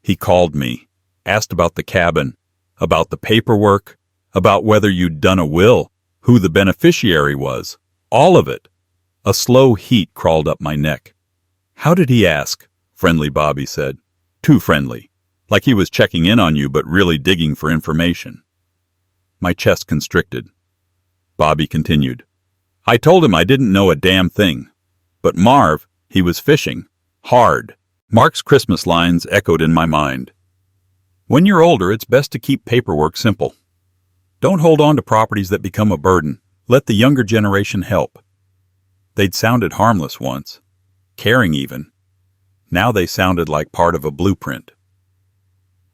He called me, asked about the cabin, about the paperwork, about whether you'd done a will, who the beneficiary was, all of it. A slow heat crawled up my neck. "How did he ask?" Friendly Bobby said. "Too friendly. Like he was checking in on you but really digging for information." My chest constricted. Bobby continued. "I told him I didn't know a damn thing. But Marv, he was fishing. Hard." Mark's Christmas lines echoed in my mind. "When you're older, it's best to keep paperwork simple. Don't hold on to properties that become a burden. Let the younger generation help." They'd sounded harmless once, caring even. Now they sounded like part of a blueprint.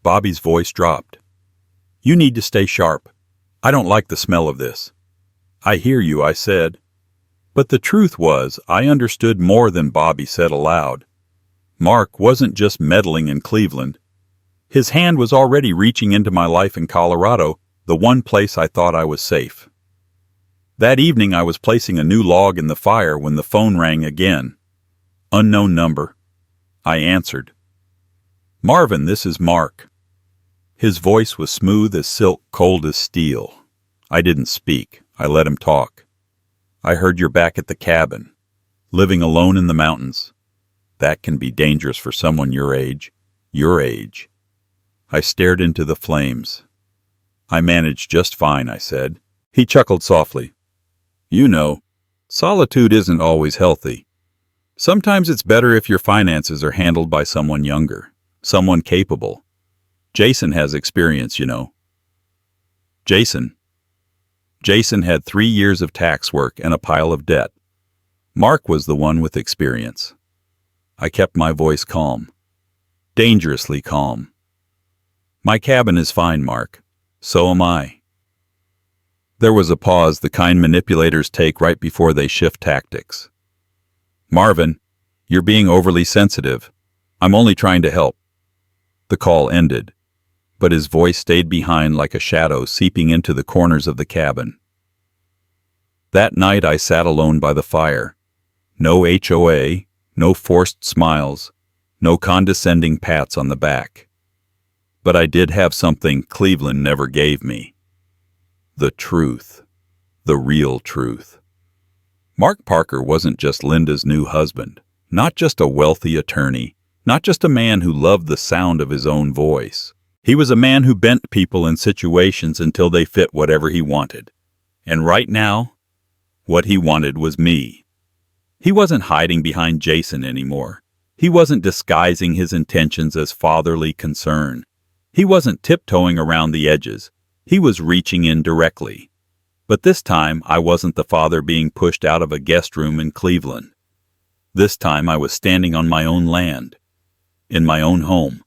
Bobby's voice dropped. "You need to stay sharp. I don't like the smell of this." "I hear you," I said. But the truth was, I understood more than Bobby said aloud. Mark wasn't just meddling in Cleveland. His hand was already reaching into my life in Colorado, the one place I thought I was safe. That evening I was placing a new log in the fire when the phone rang again. Unknown number. I answered. "Marvin, this is Mark." His voice was smooth as silk, cold as steel. I didn't speak. I let him talk. "I heard you're back at the cabin, living alone in the mountains. That can be dangerous for someone your age. Your age." I stared into the flames. "I managed just fine," I said. He chuckled softly. "You know, solitude isn't always healthy. Sometimes it's better if your finances are handled by someone younger, someone capable. Jason has experience, you know." Jason had 3 years of tax work and a pile of debt. Mark was the one with experience. I kept my voice calm. Dangerously calm. "My cabin is fine, Mark. So am I." There was a pause, the kind manipulators take right before they shift tactics. "Marvin, you're being overly sensitive. I'm only trying to help." The call ended, but his voice stayed behind like a shadow seeping into the corners of the cabin. That night I sat alone by the fire. No HOA, no forced smiles, no condescending pats on the back. But I did have something Cleveland never gave me. The truth. The real truth. Mark Parker wasn't just Linda's new husband, not just a wealthy attorney, not just a man who loved the sound of his own voice. He was a man who bent people and situations until they fit whatever he wanted. And right now, what he wanted was me. He wasn't hiding behind Jason anymore. He wasn't disguising his intentions as fatherly concern. He wasn't tiptoeing around the edges. He was reaching in directly. But this time, I wasn't the father being pushed out of a guest room in Cleveland. This time, I was standing on my own land, in my own home,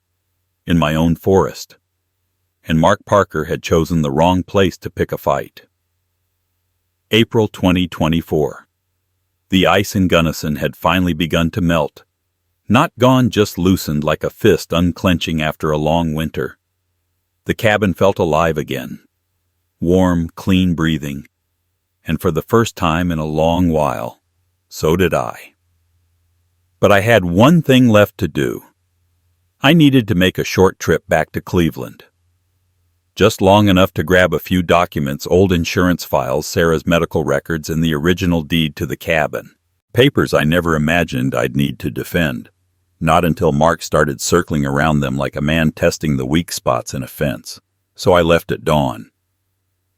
in my own forest. And Mark Parker had chosen the wrong place to pick a fight. April 2024. The ice in Gunnison had finally begun to melt. Not gone, just loosened like a fist unclenching after a long winter. The cabin felt alive again. Warm, clean breathing. And for the first time in a long while, so did I. But I had one thing left to do. I needed to make a short trip back to Cleveland. Just long enough to grab a few documents, old insurance files, Sarah's medical records, and the original deed to the cabin. Papers I never imagined I'd need to defend. Not until Mark started circling around them like a man testing the weak spots in a fence. So I left at dawn.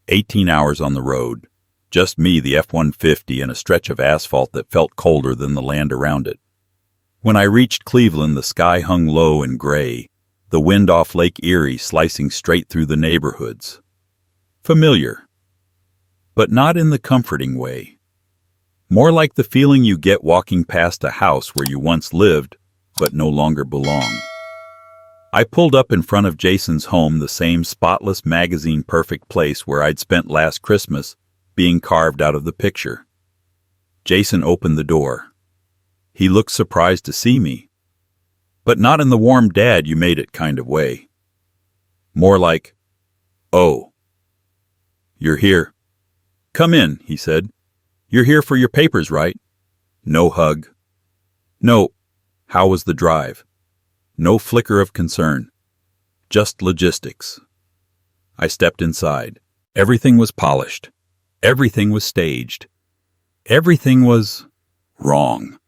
18 hours on the road. Just me, the F-150, and a stretch of asphalt that felt colder than the land around it. When I reached Cleveland, the sky hung low and gray. the wind off Lake Erie slicing straight through the neighborhoods. Familiar, but not in the comforting way. More like the feeling you get walking past a house where you once lived, but no longer belong. I pulled up in front of Jason's home, the same spotless magazine-perfect place where I'd spent last Christmas, being carved out of the picture. Jason opened the door. He looked surprised to see me, but not in the warm dad you made it kind of way. More like, "Oh, you're here. Come in," he said. "You're here for your papers, right?" No hug. No, "How was the drive?" No flicker of concern. Just logistics. I stepped inside. Everything was polished. Everything was staged. Everything was wrong.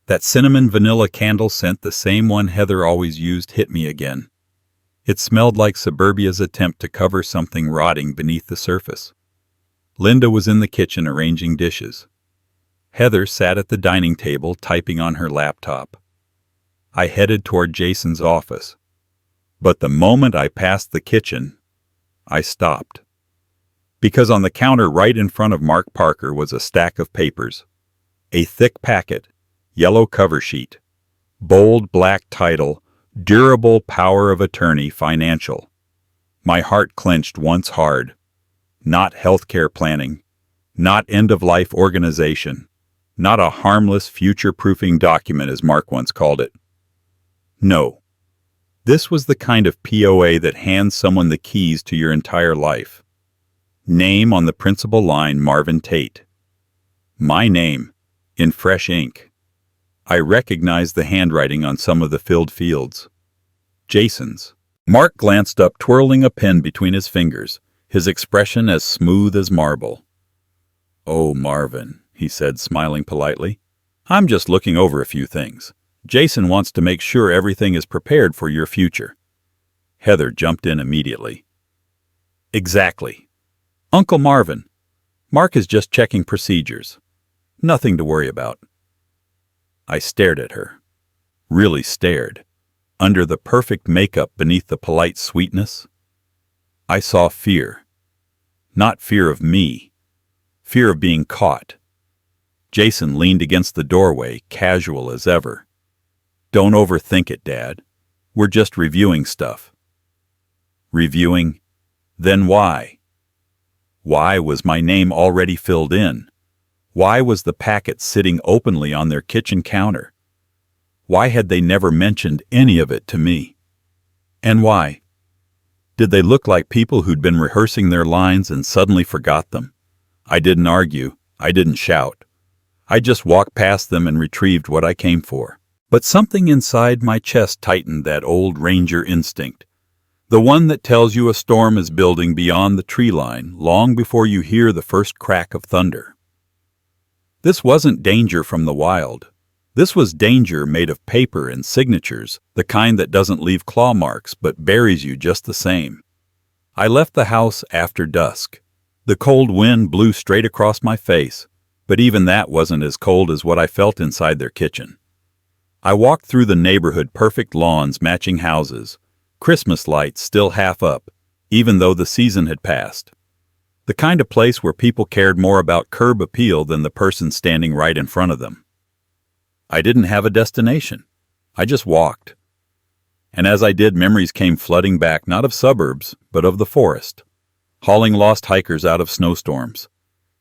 That cinnamon vanilla candle scent, the same one Heather always used, hit me again. It smelled like suburbia's attempt to cover something rotting beneath the surface. Linda was in the kitchen arranging dishes. Heather sat at the dining table typing on her laptop. I headed toward Jason's office. But the moment I passed the kitchen, I stopped. Because on the counter right in front of Mark Parker was a stack of papers. A thick packet, yellow cover sheet, bold black title, Durable Power of Attorney Financial. My heart clenched once hard. Not healthcare planning, not end-of-life organization, not a harmless future-proofing document as Mark once called it. No. This was the kind of POA that hands someone the keys to your entire life. Name on the principal line, Marvin Tate. My name, in fresh ink. I recognized the handwriting on some of the filled fields. Jason's. Mark glanced up, twirling a pen between his fingers, his expression as smooth as marble. "Oh, Marvin," he said, smiling politely. "I'm just looking over a few things. Jason wants to make sure everything is prepared for your future." Heather jumped in immediately. "Exactly. Uncle Marvin, Mark is just checking procedures. Nothing to worry about." I stared at her. Really stared. Under the perfect makeup beneath the polite sweetness, I saw fear. Not fear of me. Fear of being caught. Jason leaned against the doorway, casual as ever. "Don't overthink it, Dad. We're just reviewing stuff." Reviewing? Then why? Why was my name already filled in? Why was the packet sitting openly on their kitchen counter? Why had they never mentioned any of it to me? And why? Did they look like people who'd been rehearsing their lines and suddenly forgot them? I didn't argue. I didn't shout. I just walked past them and retrieved what I came for. But something inside my chest tightened, that old ranger instinct. The one that tells you a storm is building beyond the tree line long before you hear the first crack of thunder. This wasn't danger from the wild. This was danger made of paper and signatures, the kind that doesn't leave claw marks but buries you just the same. I left the house after dusk. The cold wind blew straight across my face, but even that wasn't as cold as what I felt inside their kitchen. I walked through the neighborhood, perfect lawns matching houses, Christmas lights still half up, even though the season had passed. The kind of place where people cared more about curb appeal than the person standing right in front of them. I didn't have a destination. I just walked. And as I did, memories came flooding back, not of suburbs, but of the forest. Hauling lost hikers out of snowstorms.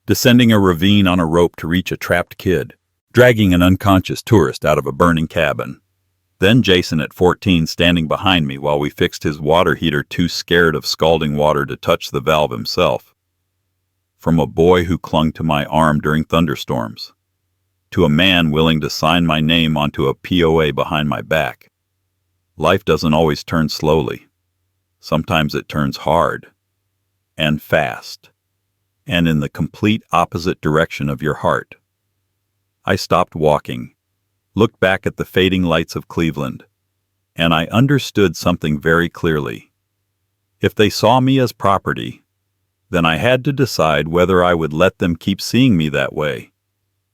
Descending a ravine on a rope to reach a trapped kid. Dragging an unconscious tourist out of a burning cabin. Then Jason at 14 standing behind me while we fixed his water heater, too scared of scalding water to touch the valve himself. From a boy who clung to my arm during thunderstorms, to a man willing to sign my name onto a POA behind my back. Life doesn't always turn slowly. Sometimes it turns hard, and fast, and in the complete opposite direction of your heart. I stopped walking, looked back at the fading lights of Cleveland, and I understood something very clearly. If they saw me as property, then I had to decide whether I would let them keep seeing me that way.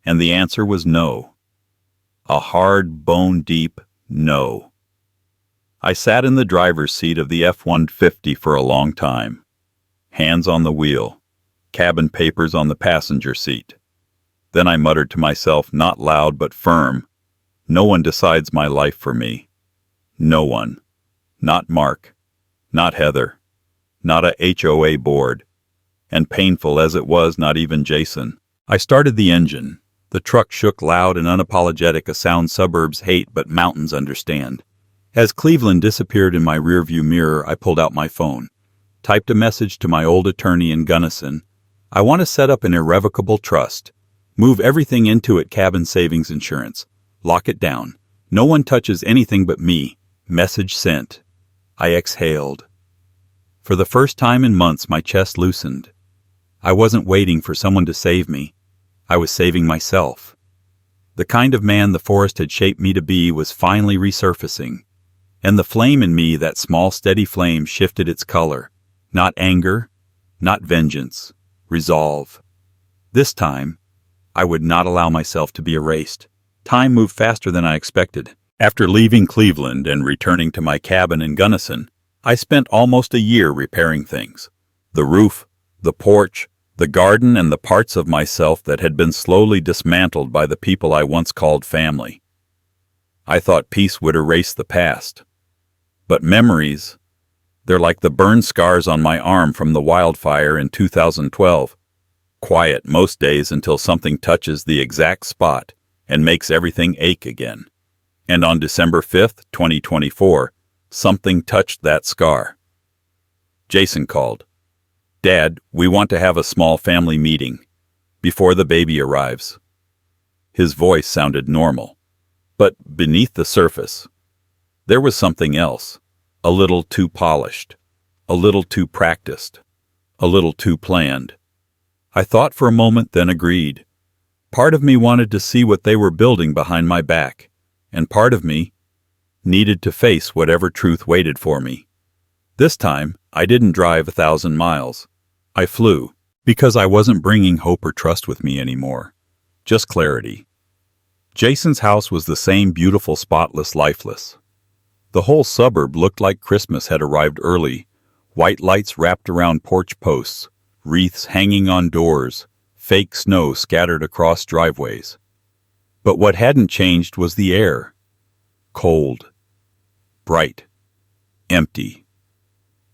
And the answer was no. A hard, bone-deep no. I sat in the driver's seat of the F-150 for a long time. Hands on the wheel, cabin papers on the passenger seat. Then I muttered to myself, not loud but firm, "No one decides my life for me. No one. Not Mark. Not Heather. Not a HOA board. And painful as it was, not even Jason." I started the engine. The truck shook loud and unapologetic, a sound suburbs hate but mountains understand. As Cleveland disappeared in my rearview mirror, I pulled out my phone, typed a message to my old attorney in Gunnison. "I want to set up an irrevocable trust. Move everything into it, cabin savings insurance. Lock it down. No one touches anything but me." Message sent. I exhaled. For the first time in months, my chest loosened. I wasn't waiting for someone to save me. I was saving myself. The kind of man the forest had shaped me to be was finally resurfacing. And the flame in me, that small steady flame, shifted its color. Not anger, not vengeance, resolve. This time, I would not allow myself to be erased. Time moved faster than I expected. After leaving Cleveland and returning to my cabin in Gunnison, I spent almost a year repairing things. The roof, the porch, the garden, and the parts of myself that had been slowly dismantled by the people I once called family. I thought peace would erase the past. But memories, they're like the burn scars on my arm from the wildfire in 2012. Quiet most days until something touches the exact spot and makes everything ache again. And on December 5th, 2024, something touched that scar. Jason called. "Dad, we want to have a small family meeting before the baby arrives." His voice sounded normal, but beneath the surface, there was something else, a little too polished, a little too practiced, a little too planned. I thought for a moment, then agreed. Part of me wanted to see what they were building behind my back, and part of me needed to face whatever truth waited for me. This time, I didn't drive 1,000 miles. I flew, because I wasn't bringing hope or trust with me anymore. Just clarity. Jason's house was the same beautiful, spotless, lifeless. The whole suburb looked like Christmas had arrived early, white lights wrapped around porch posts, wreaths hanging on doors, fake snow scattered across driveways. But what hadn't changed was the air. Cold, bright, empty.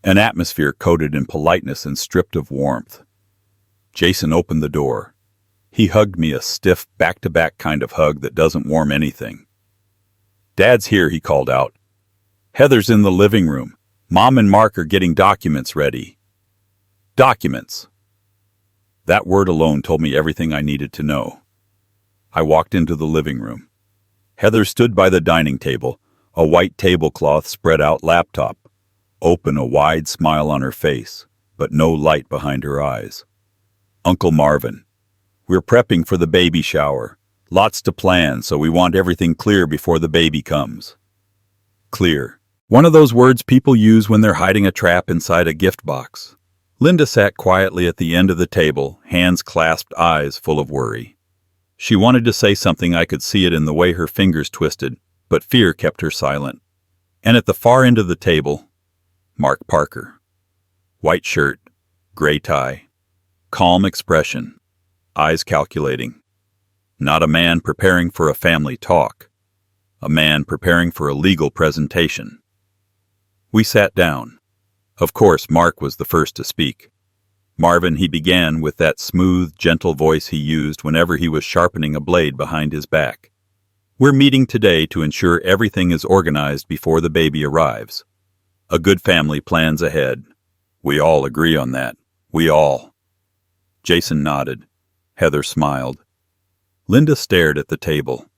An atmosphere coated in politeness and stripped of warmth. Jason opened the door. He hugged me, a stiff, back-to-back kind of hug that doesn't warm anything. "Dad's here," he called out. "Heather's in the living room. Mom and Mark are getting documents ready." Documents. That word alone told me everything I needed to know. I walked into the living room. Heather stood by the dining table, a white tablecloth spread out laptop, open, a wide smile on her face, but no light behind her eyes. "Uncle Marvin, we're prepping for the baby shower. Lots to plan, so we want everything clear before the baby comes." Clear. One of those words people use when they're hiding a trap inside a gift box. Linda sat quietly at the end of the table, hands clasped, eyes full of worry. She wanted to say something, I could see it in the way her fingers twisted, but fear kept her silent. And at the far end of the table, Mark Parker. White shirt, gray tie, calm expression, eyes calculating. Not a man preparing for a family talk. A man preparing for a legal presentation. We sat down. Of course, Mark was the first to speak. "Marvin," he began with that smooth, gentle voice he used whenever he was sharpening a blade behind his back. "We're meeting today to ensure everything is organized before the baby arrives. A good family plans ahead. We all agree on that. We all." Jason nodded. Heather smiled. Linda stared at the table.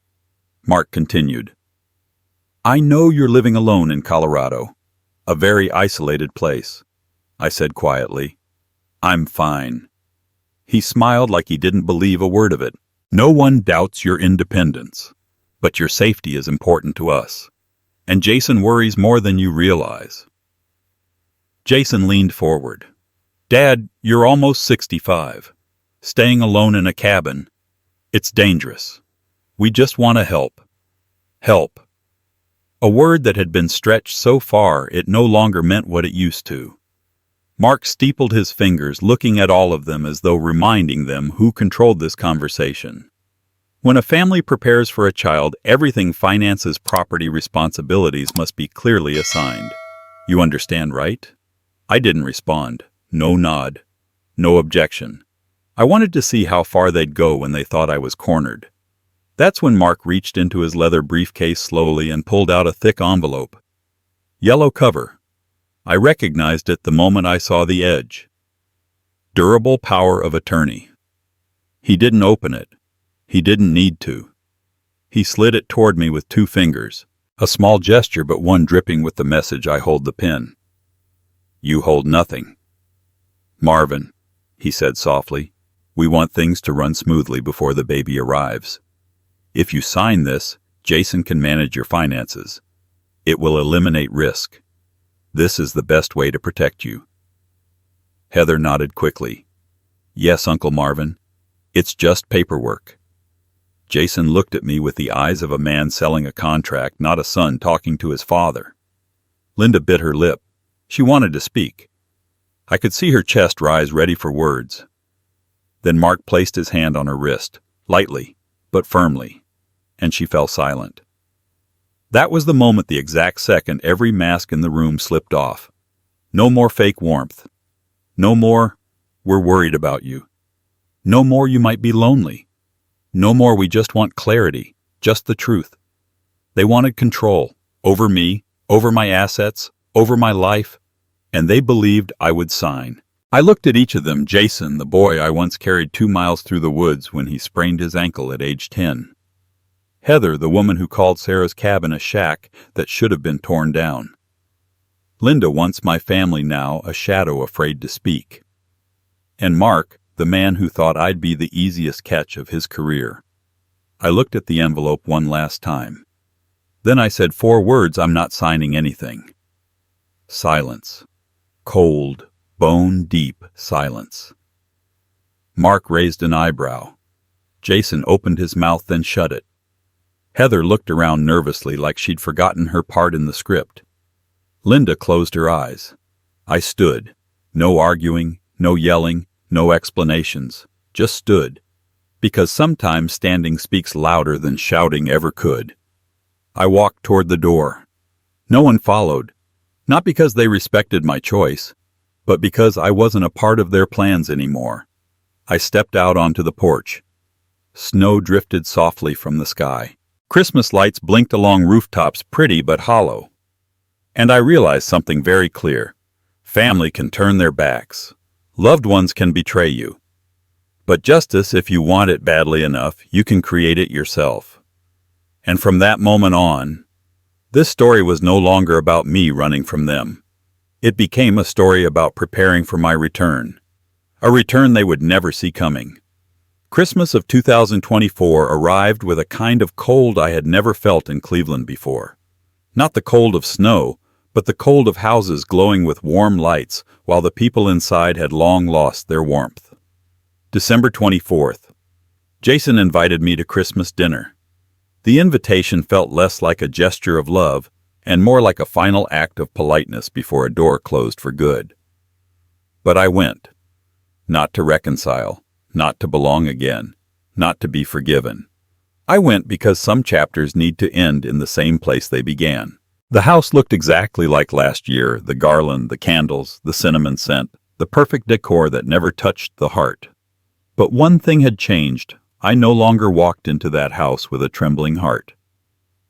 Mark continued. "I know you're living alone in Colorado. A very isolated place." I said quietly. "I'm fine." He smiled like he didn't believe a word of it. "No one doubts your independence, but your safety is important to us. And Jason worries more than you realize." Jason leaned forward. "Dad, you're almost 65. Staying alone in a cabin, it's dangerous. We just want to help. Help." A word that had been stretched so far it no longer meant what it used to. Mark steepled his fingers, looking at all of them as though reminding them who controlled this conversation. When a family prepares for a child, everything finances, property, responsibilities must be clearly assigned. You understand, right? I didn't respond. No nod. No objection. I wanted to see how far they'd go when they thought I was cornered. That's when Mark reached into his leather briefcase slowly and pulled out a thick envelope. Yellow cover. I recognized it the moment I saw the edge. Durable power of attorney. He didn't open it. He didn't need to. He slid it toward me with 2 fingers, a small gesture but one dripping with the message I hold the pen. You hold nothing. Marvin, he said softly, we want things to run smoothly before the baby arrives. If you sign this, Jason can manage your finances. It will eliminate risk. This is the best way to protect you. Heather nodded quickly. Yes, Uncle Marvin. It's just paperwork. Jason looked at me with the eyes of a man selling a contract, not a son talking to his father. Linda bit her lip. She wanted to speak. I could see her chest rise, ready for words. Then Mark placed his hand on her wrist, lightly, but firmly, and she fell silent. That was the moment, the exact second, every mask in the room slipped off. No more fake warmth. No more, we're worried about you. No more, you might be lonely. No more, we just want clarity, just the truth. They wanted control, over me, over my assets, over my life, and they believed I would sign. I looked at each of them. Jason, the boy I once carried 2 miles through the woods when he sprained his ankle at age 10. Heather, the woman who called Sarah's cabin a shack that should have been torn down. Linda, once my family, now a shadow afraid to speak. And Mark, the man who thought I'd be the easiest catch of his career. I looked at the envelope one last time. Then I said 4 words, I'm not signing anything. Silence. Cold, bone-deep silence. Mark raised an eyebrow. Jason opened his mouth, then shut it. Heather looked around nervously, like she'd forgotten her part in the script. Linda closed her eyes. I stood. No arguing, no yelling, no explanations. Just stood. Because sometimes standing speaks louder than shouting ever could. I walked toward the door. No one followed. Not because they respected my choice, but because I wasn't a part of their plans anymore. I stepped out onto the porch. Snow drifted softly from the sky. Christmas lights blinked along rooftops, pretty but hollow. And I realized something very clear. Family can turn their backs. Loved ones can betray you. But justice, if you want it badly enough, you can create it yourself. And from that moment on, this story was no longer about me running from them. It became a story about preparing for my return. A return they would never see coming. Christmas of 2024 arrived with a kind of cold I had never felt in Cleveland before. Not the cold of snow, but the cold of houses glowing with warm lights while the people inside had long lost their warmth. December 24th. Jason invited me to Christmas dinner. The invitation felt less like a gesture of love and more like a final act of politeness before a door closed for good. But I went. Not to reconcile. Not to belong again, not to be forgiven. I went because some chapters need to end in the same place they began. The house looked exactly like last year, the garland, the candles, the cinnamon scent, the perfect decor that never touched the heart. But one thing had changed. I no longer walked into that house with a trembling heart.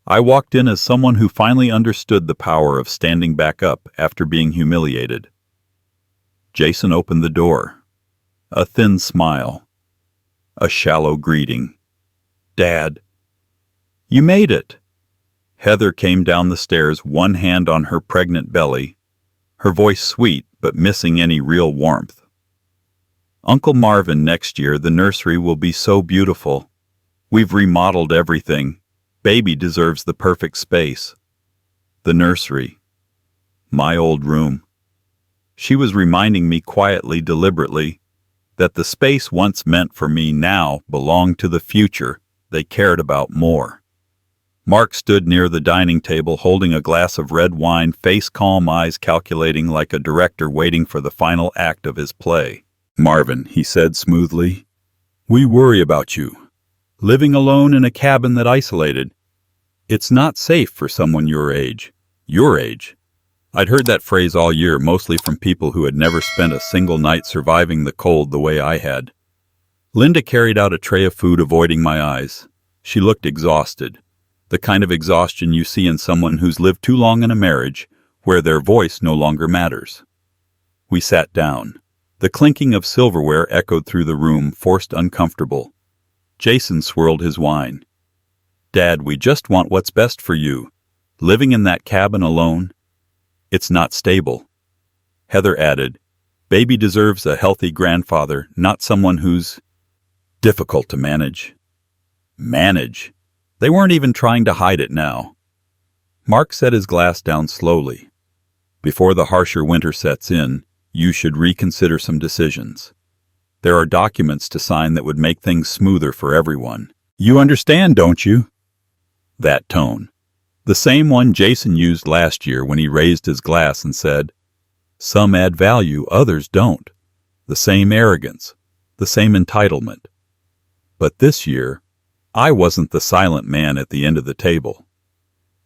I walked in as someone who finally understood the power of standing back up after being humiliated. Jason opened the door. A thin smile. A shallow greeting. Dad. You made it. Heather came down the stairs, one hand on her pregnant belly, her voice sweet but missing any real warmth. Uncle Marvin, next year the nursery will be so beautiful. We've remodeled everything. Baby deserves the perfect space. The nursery. My old room. She was reminding me quietly, deliberately, that the space once meant for me now belonged to the future they cared about more. Mark stood near the dining table holding a glass of red wine, face calm, eyes calculating like a director waiting for the final act of his play. "Marvin," he said smoothly, "we worry about you. Living alone in a cabin that isolated. It's not safe for someone your age. Your age." I'd heard that phrase all year, mostly from people who had never spent a single night surviving the cold the way I had. Linda carried out a tray of food, avoiding my eyes. She looked exhausted, the kind of exhaustion you see in someone who's lived too long in a marriage where their voice no longer matters. We sat down. The clinking of silverware echoed through the room, forced uncomfortable. Jason swirled his wine. "Dad, we just want what's best for you. Living in that cabin alone, it's not stable." Heather added, "Baby deserves a healthy grandfather, not someone who's difficult to manage." Manage? They weren't even trying to hide it now. Mark set his glass down slowly. "Before the harsher winter sets in, you should reconsider some decisions. There are documents to sign that would make things smoother for everyone. You understand, don't you?" That tone. The same one Jason used last year when he raised his glass and said, "Some add value, others don't." The same arrogance, the same entitlement. But this year, I wasn't the silent man at the end of the table.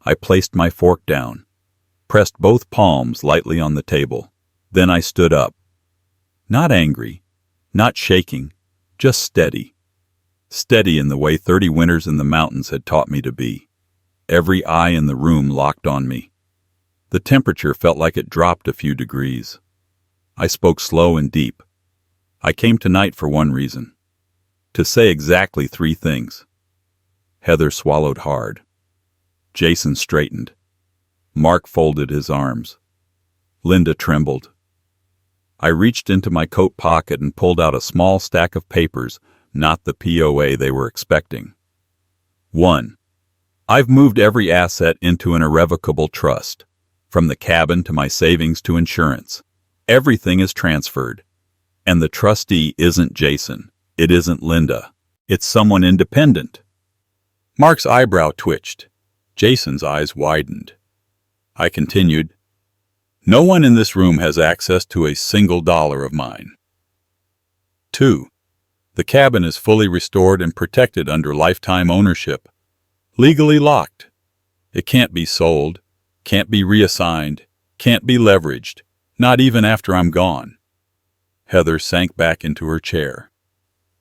I placed my fork down, pressed both palms lightly on the table. Then I stood up. Not angry, not shaking, just steady. Steady in the way 30 winters in the mountains had taught me to be. Every eye in the room locked on me. The temperature felt like it dropped a few degrees. I spoke slow and deep. I came tonight for one reason. To say exactly 3 things. Heather swallowed hard. Jason straightened. Mark folded his arms. Linda trembled. I reached into my coat pocket and pulled out a small stack of papers, not the POA they were expecting. 1. I've moved every asset into an irrevocable trust, from the cabin to my savings to insurance. Everything is transferred. And the trustee isn't Jason. It isn't Linda. It's someone independent. Mark's eyebrow twitched. Jason's eyes widened. I continued, "No one in this room has access to a single dollar of mine. 2. The cabin is fully restored and protected under lifetime ownership. Legally locked. It can't be sold, can't be reassigned, can't be leveraged, not even after I'm gone." Heather sank back into her chair.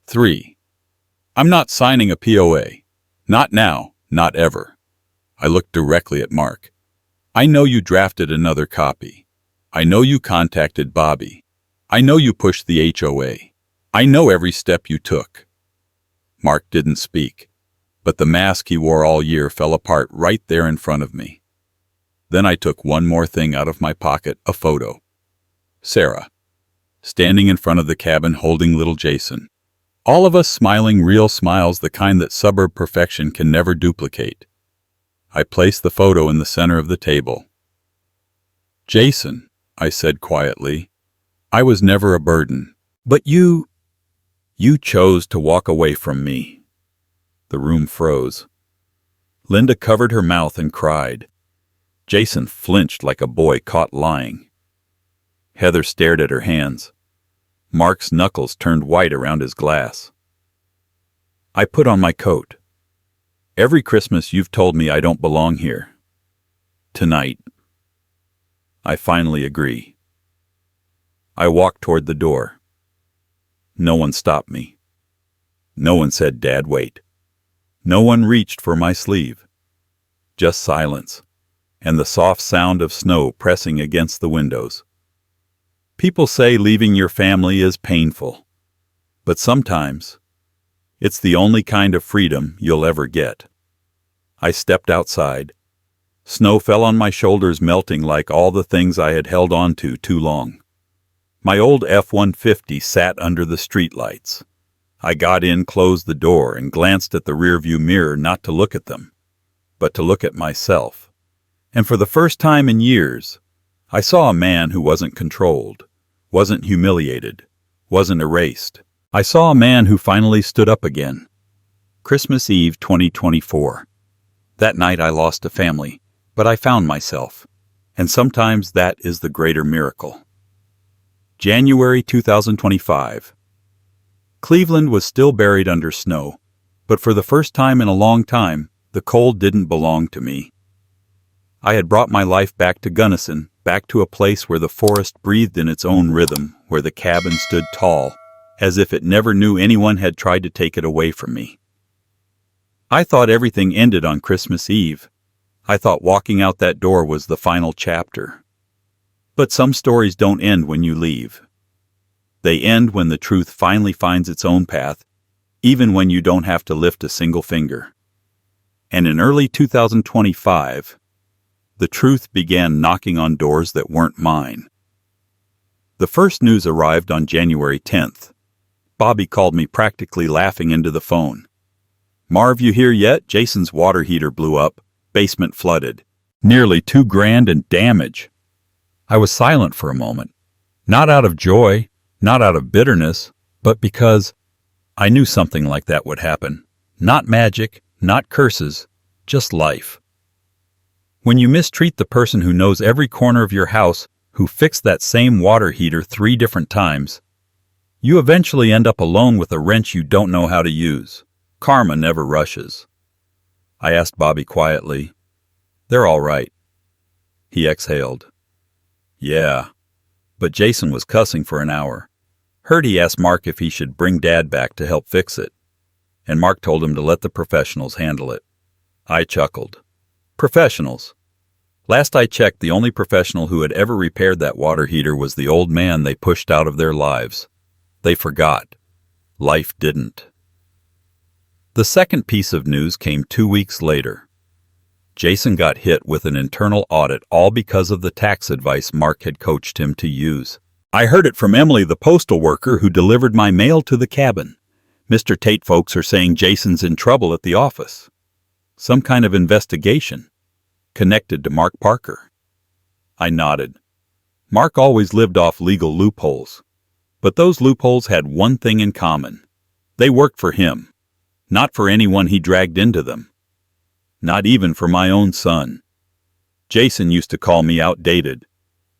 3. I'm not signing a POA. Not now, not ever. I looked directly at Mark. I know you drafted another copy. I know you contacted Bobby. I know you pushed the HOA. I know every step you took. Mark didn't speak, but the mask he wore all year fell apart right there in front of me. Then I took one more thing out of my pocket, a photo. Sarah, standing in front of the cabin holding little Jason. All of us smiling, real smiles, the kind that suburb perfection can never duplicate. I placed the photo in the center of the table. "Jason," I said quietly, "I was never a burden. But you chose to walk away from me." The room froze. Linda covered her mouth and cried. Jason flinched like a boy caught lying. Heather stared at her hands. Mark's knuckles turned white around his glass. I put on my coat. "Every Christmas you've told me I don't belong here. Tonight, I finally agree." I walked toward the door. No one stopped me. No one said, "Dad, wait." No one reached for my sleeve. Just silence, and the soft sound of snow pressing against the windows. People say leaving your family is painful, but sometimes it's the only kind of freedom you'll ever get. I stepped outside. Snow fell on my shoulders, melting like all the things I had held on to too long. My old F-150 sat under the streetlights. I got in, closed the door, and glanced at the rearview mirror, not to look at them, but to look at myself. And for the first time in years, I saw a man who wasn't controlled, wasn't humiliated, wasn't erased. I saw a man who finally stood up again. Christmas Eve 2024. That night I lost a family, but I found myself. And sometimes that is the greater miracle. January 2025. Cleveland was still buried under snow, but for the first time in a long time, the cold didn't belong to me. I had brought my life back to Gunnison, back to a place where the forest breathed in its own rhythm, where the cabin stood tall, as if it never knew anyone had tried to take it away from me. I thought everything ended on Christmas Eve. I thought walking out that door was the final chapter. But some stories don't end when you leave. They end when the truth finally finds its own path, even when you don't have to lift a single finger. And in early 2025, the truth began knocking on doors that weren't mine. The first news arrived on January 10th. Bobby called me practically laughing into the phone. "Marv, you here yet? Jason's water heater blew up. Basement flooded. Nearly $2,000 in damage." I was silent for a moment. Not out of joy, not out of bitterness, but because I knew something like that would happen. Not magic, not curses, just life. When you mistreat the person who knows every corner of your house, who fixed that same water heater 3 different times, you eventually end up alone with a wrench you don't know how to use. Karma never rushes. I asked Bobby quietly, "They're all right." He exhaled. "Yeah, but Jason was cussing for an hour. Heard he asked Mark if he should bring Dad back to help fix it. And Mark told him to let the professionals handle it." I chuckled. Professionals. Last I checked, the only professional who had ever repaired that water heater was the old man they pushed out of their lives. They forgot. Life didn't. The second piece of news came 2 weeks later. Jason got hit with an internal audit, all because of the tax advice Mark had coached him to use. I heard it from Emily, the postal worker who delivered my mail to the cabin. Mr. Tate folks are saying Jason's in trouble at the office. Some kind of investigation. Connected to Mark Parker. I nodded. Mark always lived off legal loopholes. But those loopholes had one thing in common. They worked for him. Not for anyone he dragged into them. Not even for my own son. Jason used to call me outdated.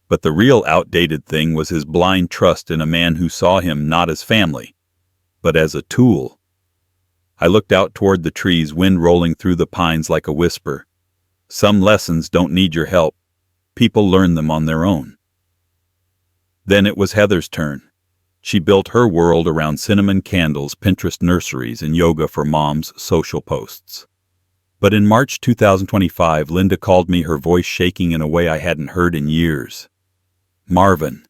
But the real outdated thing was his blind trust in a man who saw him not as family, but as a tool. I looked out toward the trees, wind rolling through the pines like a whisper. Some lessons don't need your help. People learn them on their own. Then it was Heather's turn. She built her world around cinnamon candles, Pinterest nurseries, and yoga for moms' social posts. But in March 2025, Linda called me, her voice shaking in a way I hadn't heard in years. "Marvin,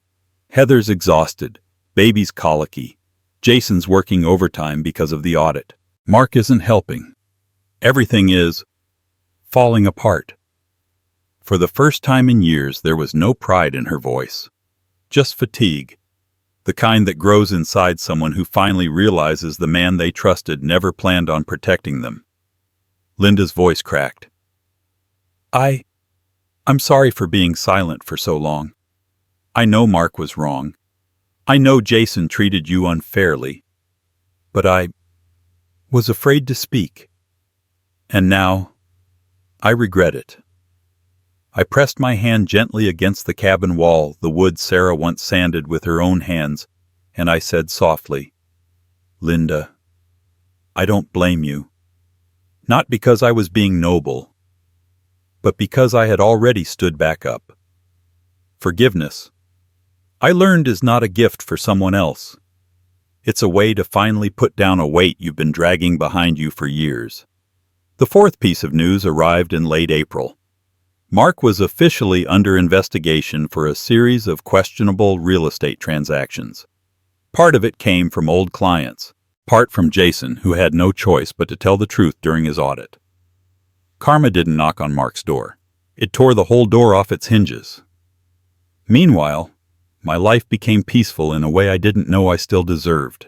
Heather's exhausted. Baby's colicky. Jason's working overtime because of the audit. Mark isn't helping. Everything is falling apart." For the first time in years, there was no pride in her voice. Just fatigue. The kind that grows inside someone who finally realizes the man they trusted never planned on protecting them. Linda's voice cracked. I'm sorry for being silent for so long. I know Mark was wrong. I know Jason treated you unfairly. But I was afraid to speak. And now, I regret it." I pressed my hand gently against the cabin wall, the wood Sarah once sanded with her own hands, and I said softly, "Linda, I don't blame you. Not because I was being noble, but because I had already stood back up. Forgiveness, I learned, is not a gift for someone else. It's a way to finally put down a weight you've been dragging behind you for years." The fourth piece of news arrived in late April. Mark was officially under investigation for a series of questionable real estate transactions. Part of it came from old clients, part from Jason, who had no choice but to tell the truth during his audit. Karma didn't knock on Mark's door. It tore the whole door off its hinges. Meanwhile, my life became peaceful in a way I didn't know I still deserved.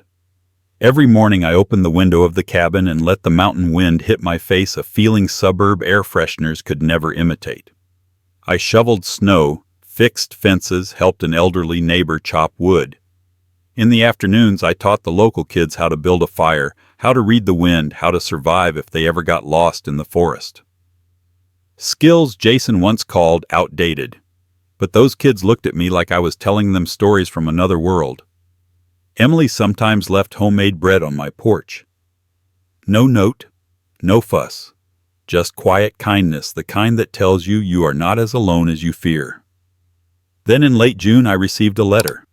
Every morning I opened the window of the cabin and let the mountain wind hit my face, a feeling suburb air fresheners could never imitate. I shoveled snow, fixed fences, helped an elderly neighbor chop wood. In the afternoons I taught the local kids how to build a fire, how to read the wind, how to survive if they ever got lost in the forest. Skills Jason once called outdated. But those kids looked at me like I was telling them stories from another world. Emily sometimes left homemade bread on my porch. No note, no fuss. Just quiet kindness, the kind that tells you you are not as alone as you fear. Then in late June I received a letter.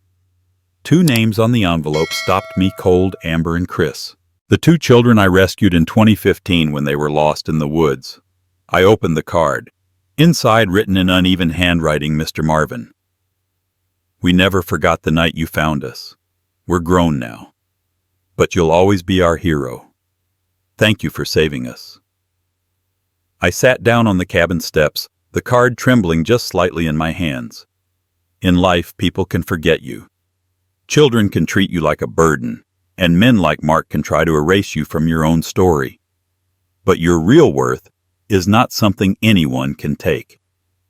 2 names on the envelope stopped me cold: Amber and Chris. The 2 children I rescued in 2015 when they were lost in the woods. I opened the card. Inside, written in uneven handwriting, Mr. Marvin. We never forgot the night you found us. We're grown now. But you'll always be our hero. Thank you for saving us. I sat down on the cabin steps, the card trembling just slightly in my hands. In life, people can forget you. Children can treat you like a burden, and men like Mark can try to erase you from your own story. But your real worth is not something anyone can take.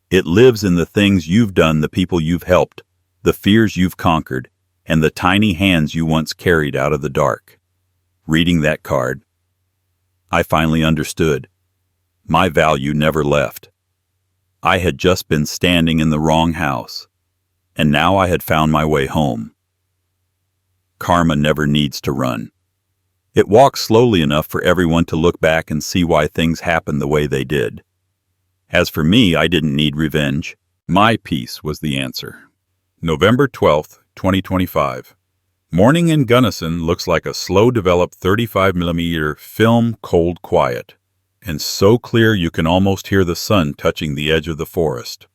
It lives in the things you've done, the people you've helped, the fears you've conquered, and the tiny hands you once carried out of the dark. Reading that card, I finally understood. My value never left. I had just been standing in the wrong house, and now I had found my way home. Karma never needs to run. It walks slowly enough for everyone to look back and see why things happened the way they did. As for me, I didn't need revenge. My peace was the answer. November 12th, 2025. Morning in Gunnison looks like a slow-developed 35mm film, cold quiet, and so clear you can almost hear the sun touching the edge of the forest.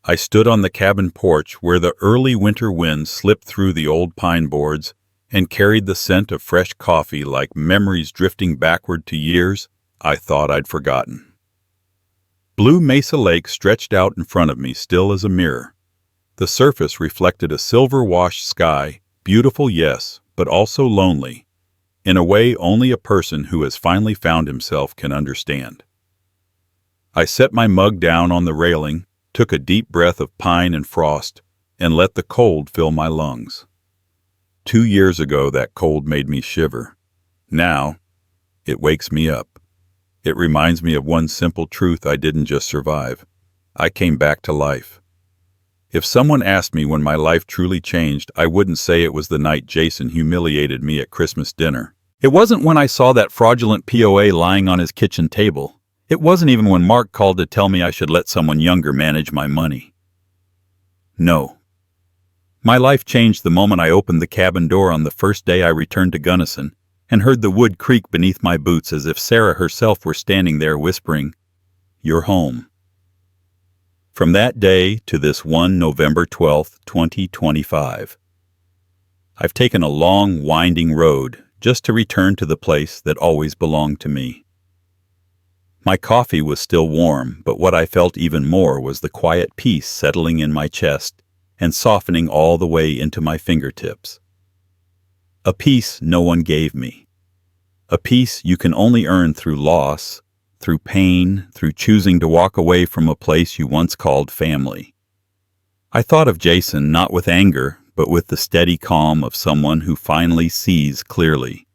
I stood on the cabin porch where the early winter wind slipped through the old pine boards and carried the scent of fresh coffee like memories drifting backward to years I thought I'd forgotten. Blue Mesa Lake stretched out in front of me, still as a mirror. The surface reflected a silver-washed sky, beautiful, yes, but also lonely, in a way only a person who has finally found himself can understand. I set my mug down on the railing, took a deep breath of pine and frost, and let the cold fill my lungs. 2 years ago, that cold made me shiver. Now, it wakes me up. It reminds me of one simple truth: I didn't just survive. I came back to life. If someone asked me when my life truly changed, I wouldn't say it was the night Jason humiliated me at Christmas dinner. It wasn't when I saw that fraudulent POA lying on his kitchen table. It wasn't even when Mark called to tell me I should let someone younger manage my money. No. My life changed the moment I opened the cabin door on the first day I returned to Gunnison and heard the wood creak beneath my boots as if Sarah herself were standing there whispering, "You're home." From that day to this one November 12th, 2025, I've taken a long, winding road just to return to the place that always belonged to me. My coffee was still warm, but what I felt even more was the quiet peace settling in my chest and softening all the way into my fingertips. A peace no one gave me. A peace you can only earn through loss, through pain, through choosing to walk away from a place you once called family. I thought of Jason not with anger, but with the steady calm of someone who finally sees clearly.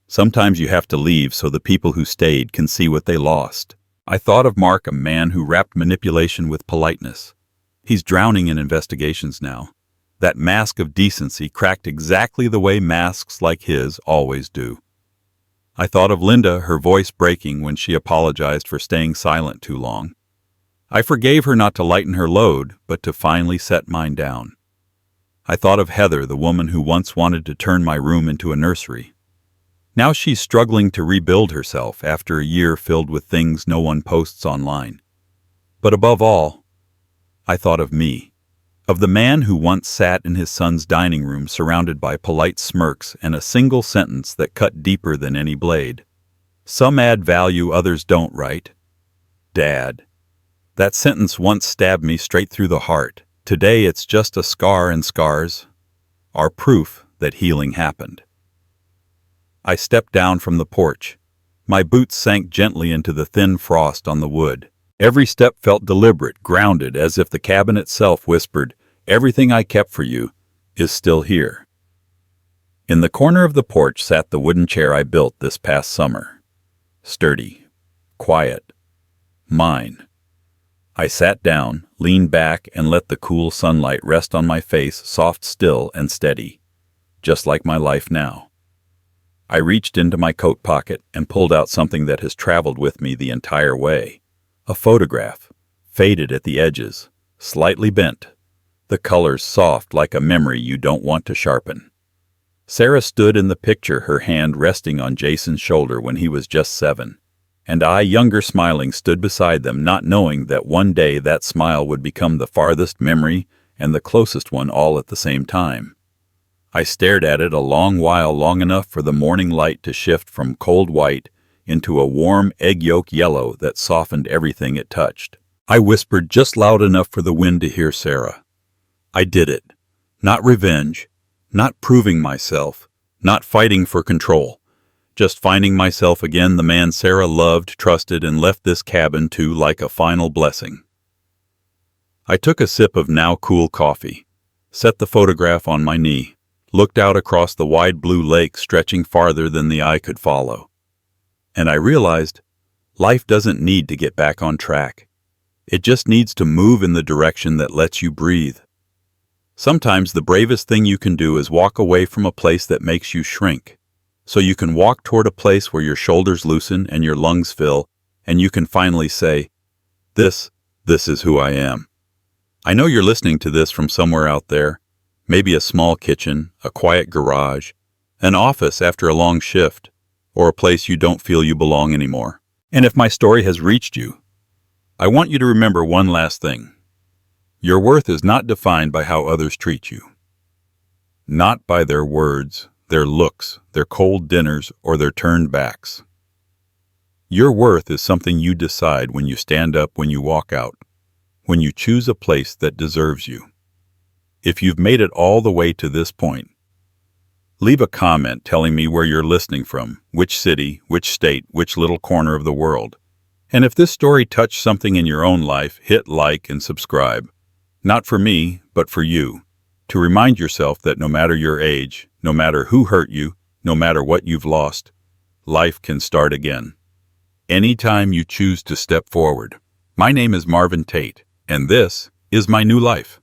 Sometimes you have to leave so the people who stayed can see what they lost. I thought of Mark, a man who wrapped manipulation with politeness. He's drowning in investigations now. That mask of decency cracked exactly the way masks like his always do. I thought of Linda, her voice breaking when she apologized for staying silent too long. I forgave her not to lighten her load, but to finally set mine down. I thought of Heather, the woman who once wanted to turn my room into a nursery. Now she's struggling to rebuild herself after a year filled with things no one posts online. But above all, I thought of me, of the man who once sat in his son's dining room surrounded by polite smirks and a single sentence that cut deeper than any blade. Some add value, others don't, right? Dad. That sentence once stabbed me straight through the heart. Today it's just a scar, and scars are proof that healing happened. I stepped down from the porch. My boots sank gently into the thin frost on the wood. Every step felt deliberate, grounded, as if the cabin itself whispered, "Everything I kept for you is still here." In the corner of the porch sat the wooden chair I built this past summer. Sturdy, quiet, mine. I sat down, leaned back, and let the cool sunlight rest on my face, soft, still, and steady, just like my life now. I reached into my coat pocket and pulled out something that has traveled with me the entire way. A photograph, faded at the edges, slightly bent, the colors soft like a memory you don't want to sharpen. Sarah stood in the picture, her hand resting on Jason's shoulder when he was just 7. And I, younger, smiling, stood beside them, not knowing that one day that smile would become the farthest memory and the closest one all at the same time. I stared at it a long while, long enough for the morning light to shift from cold white into a warm egg yolk yellow that softened everything it touched. I whispered just loud enough for the wind to hear Sarah. I did it. Not revenge, not proving myself, not fighting for control. Just finding myself again, the man Sarah loved, trusted, and left this cabin to like a final blessing. I took a sip of now cool coffee, set the photograph on my knee, looked out across the wide blue lake stretching farther than the eye could follow. And I realized life doesn't need to get back on track. It just needs to move in the direction that lets you breathe. Sometimes the bravest thing you can do is walk away from a place that makes you shrink, so you can walk toward a place where your shoulders loosen and your lungs fill, and you can finally say, This is who I am. I know you're listening to this from somewhere out there, maybe a small kitchen, a quiet garage, an office after a long shift, or a place you don't feel you belong anymore. And if my story has reached you, I want you to remember one last thing. Your worth is not defined by how others treat you. Not by their words, their looks, their cold dinners, or their turned backs. Your worth is something you decide when you stand up, when you walk out, when you choose a place that deserves you. If you've made it all the way to this point, leave a comment telling me where you're listening from, which city, which state, which little corner of the world. And if this story touched something in your own life, hit like and subscribe. Not for me, but for you. To remind yourself that no matter your age, no matter who hurt you, no matter what you've lost, life can start again. Anytime you choose to step forward. My name is Marvin Tate, and this is my new life.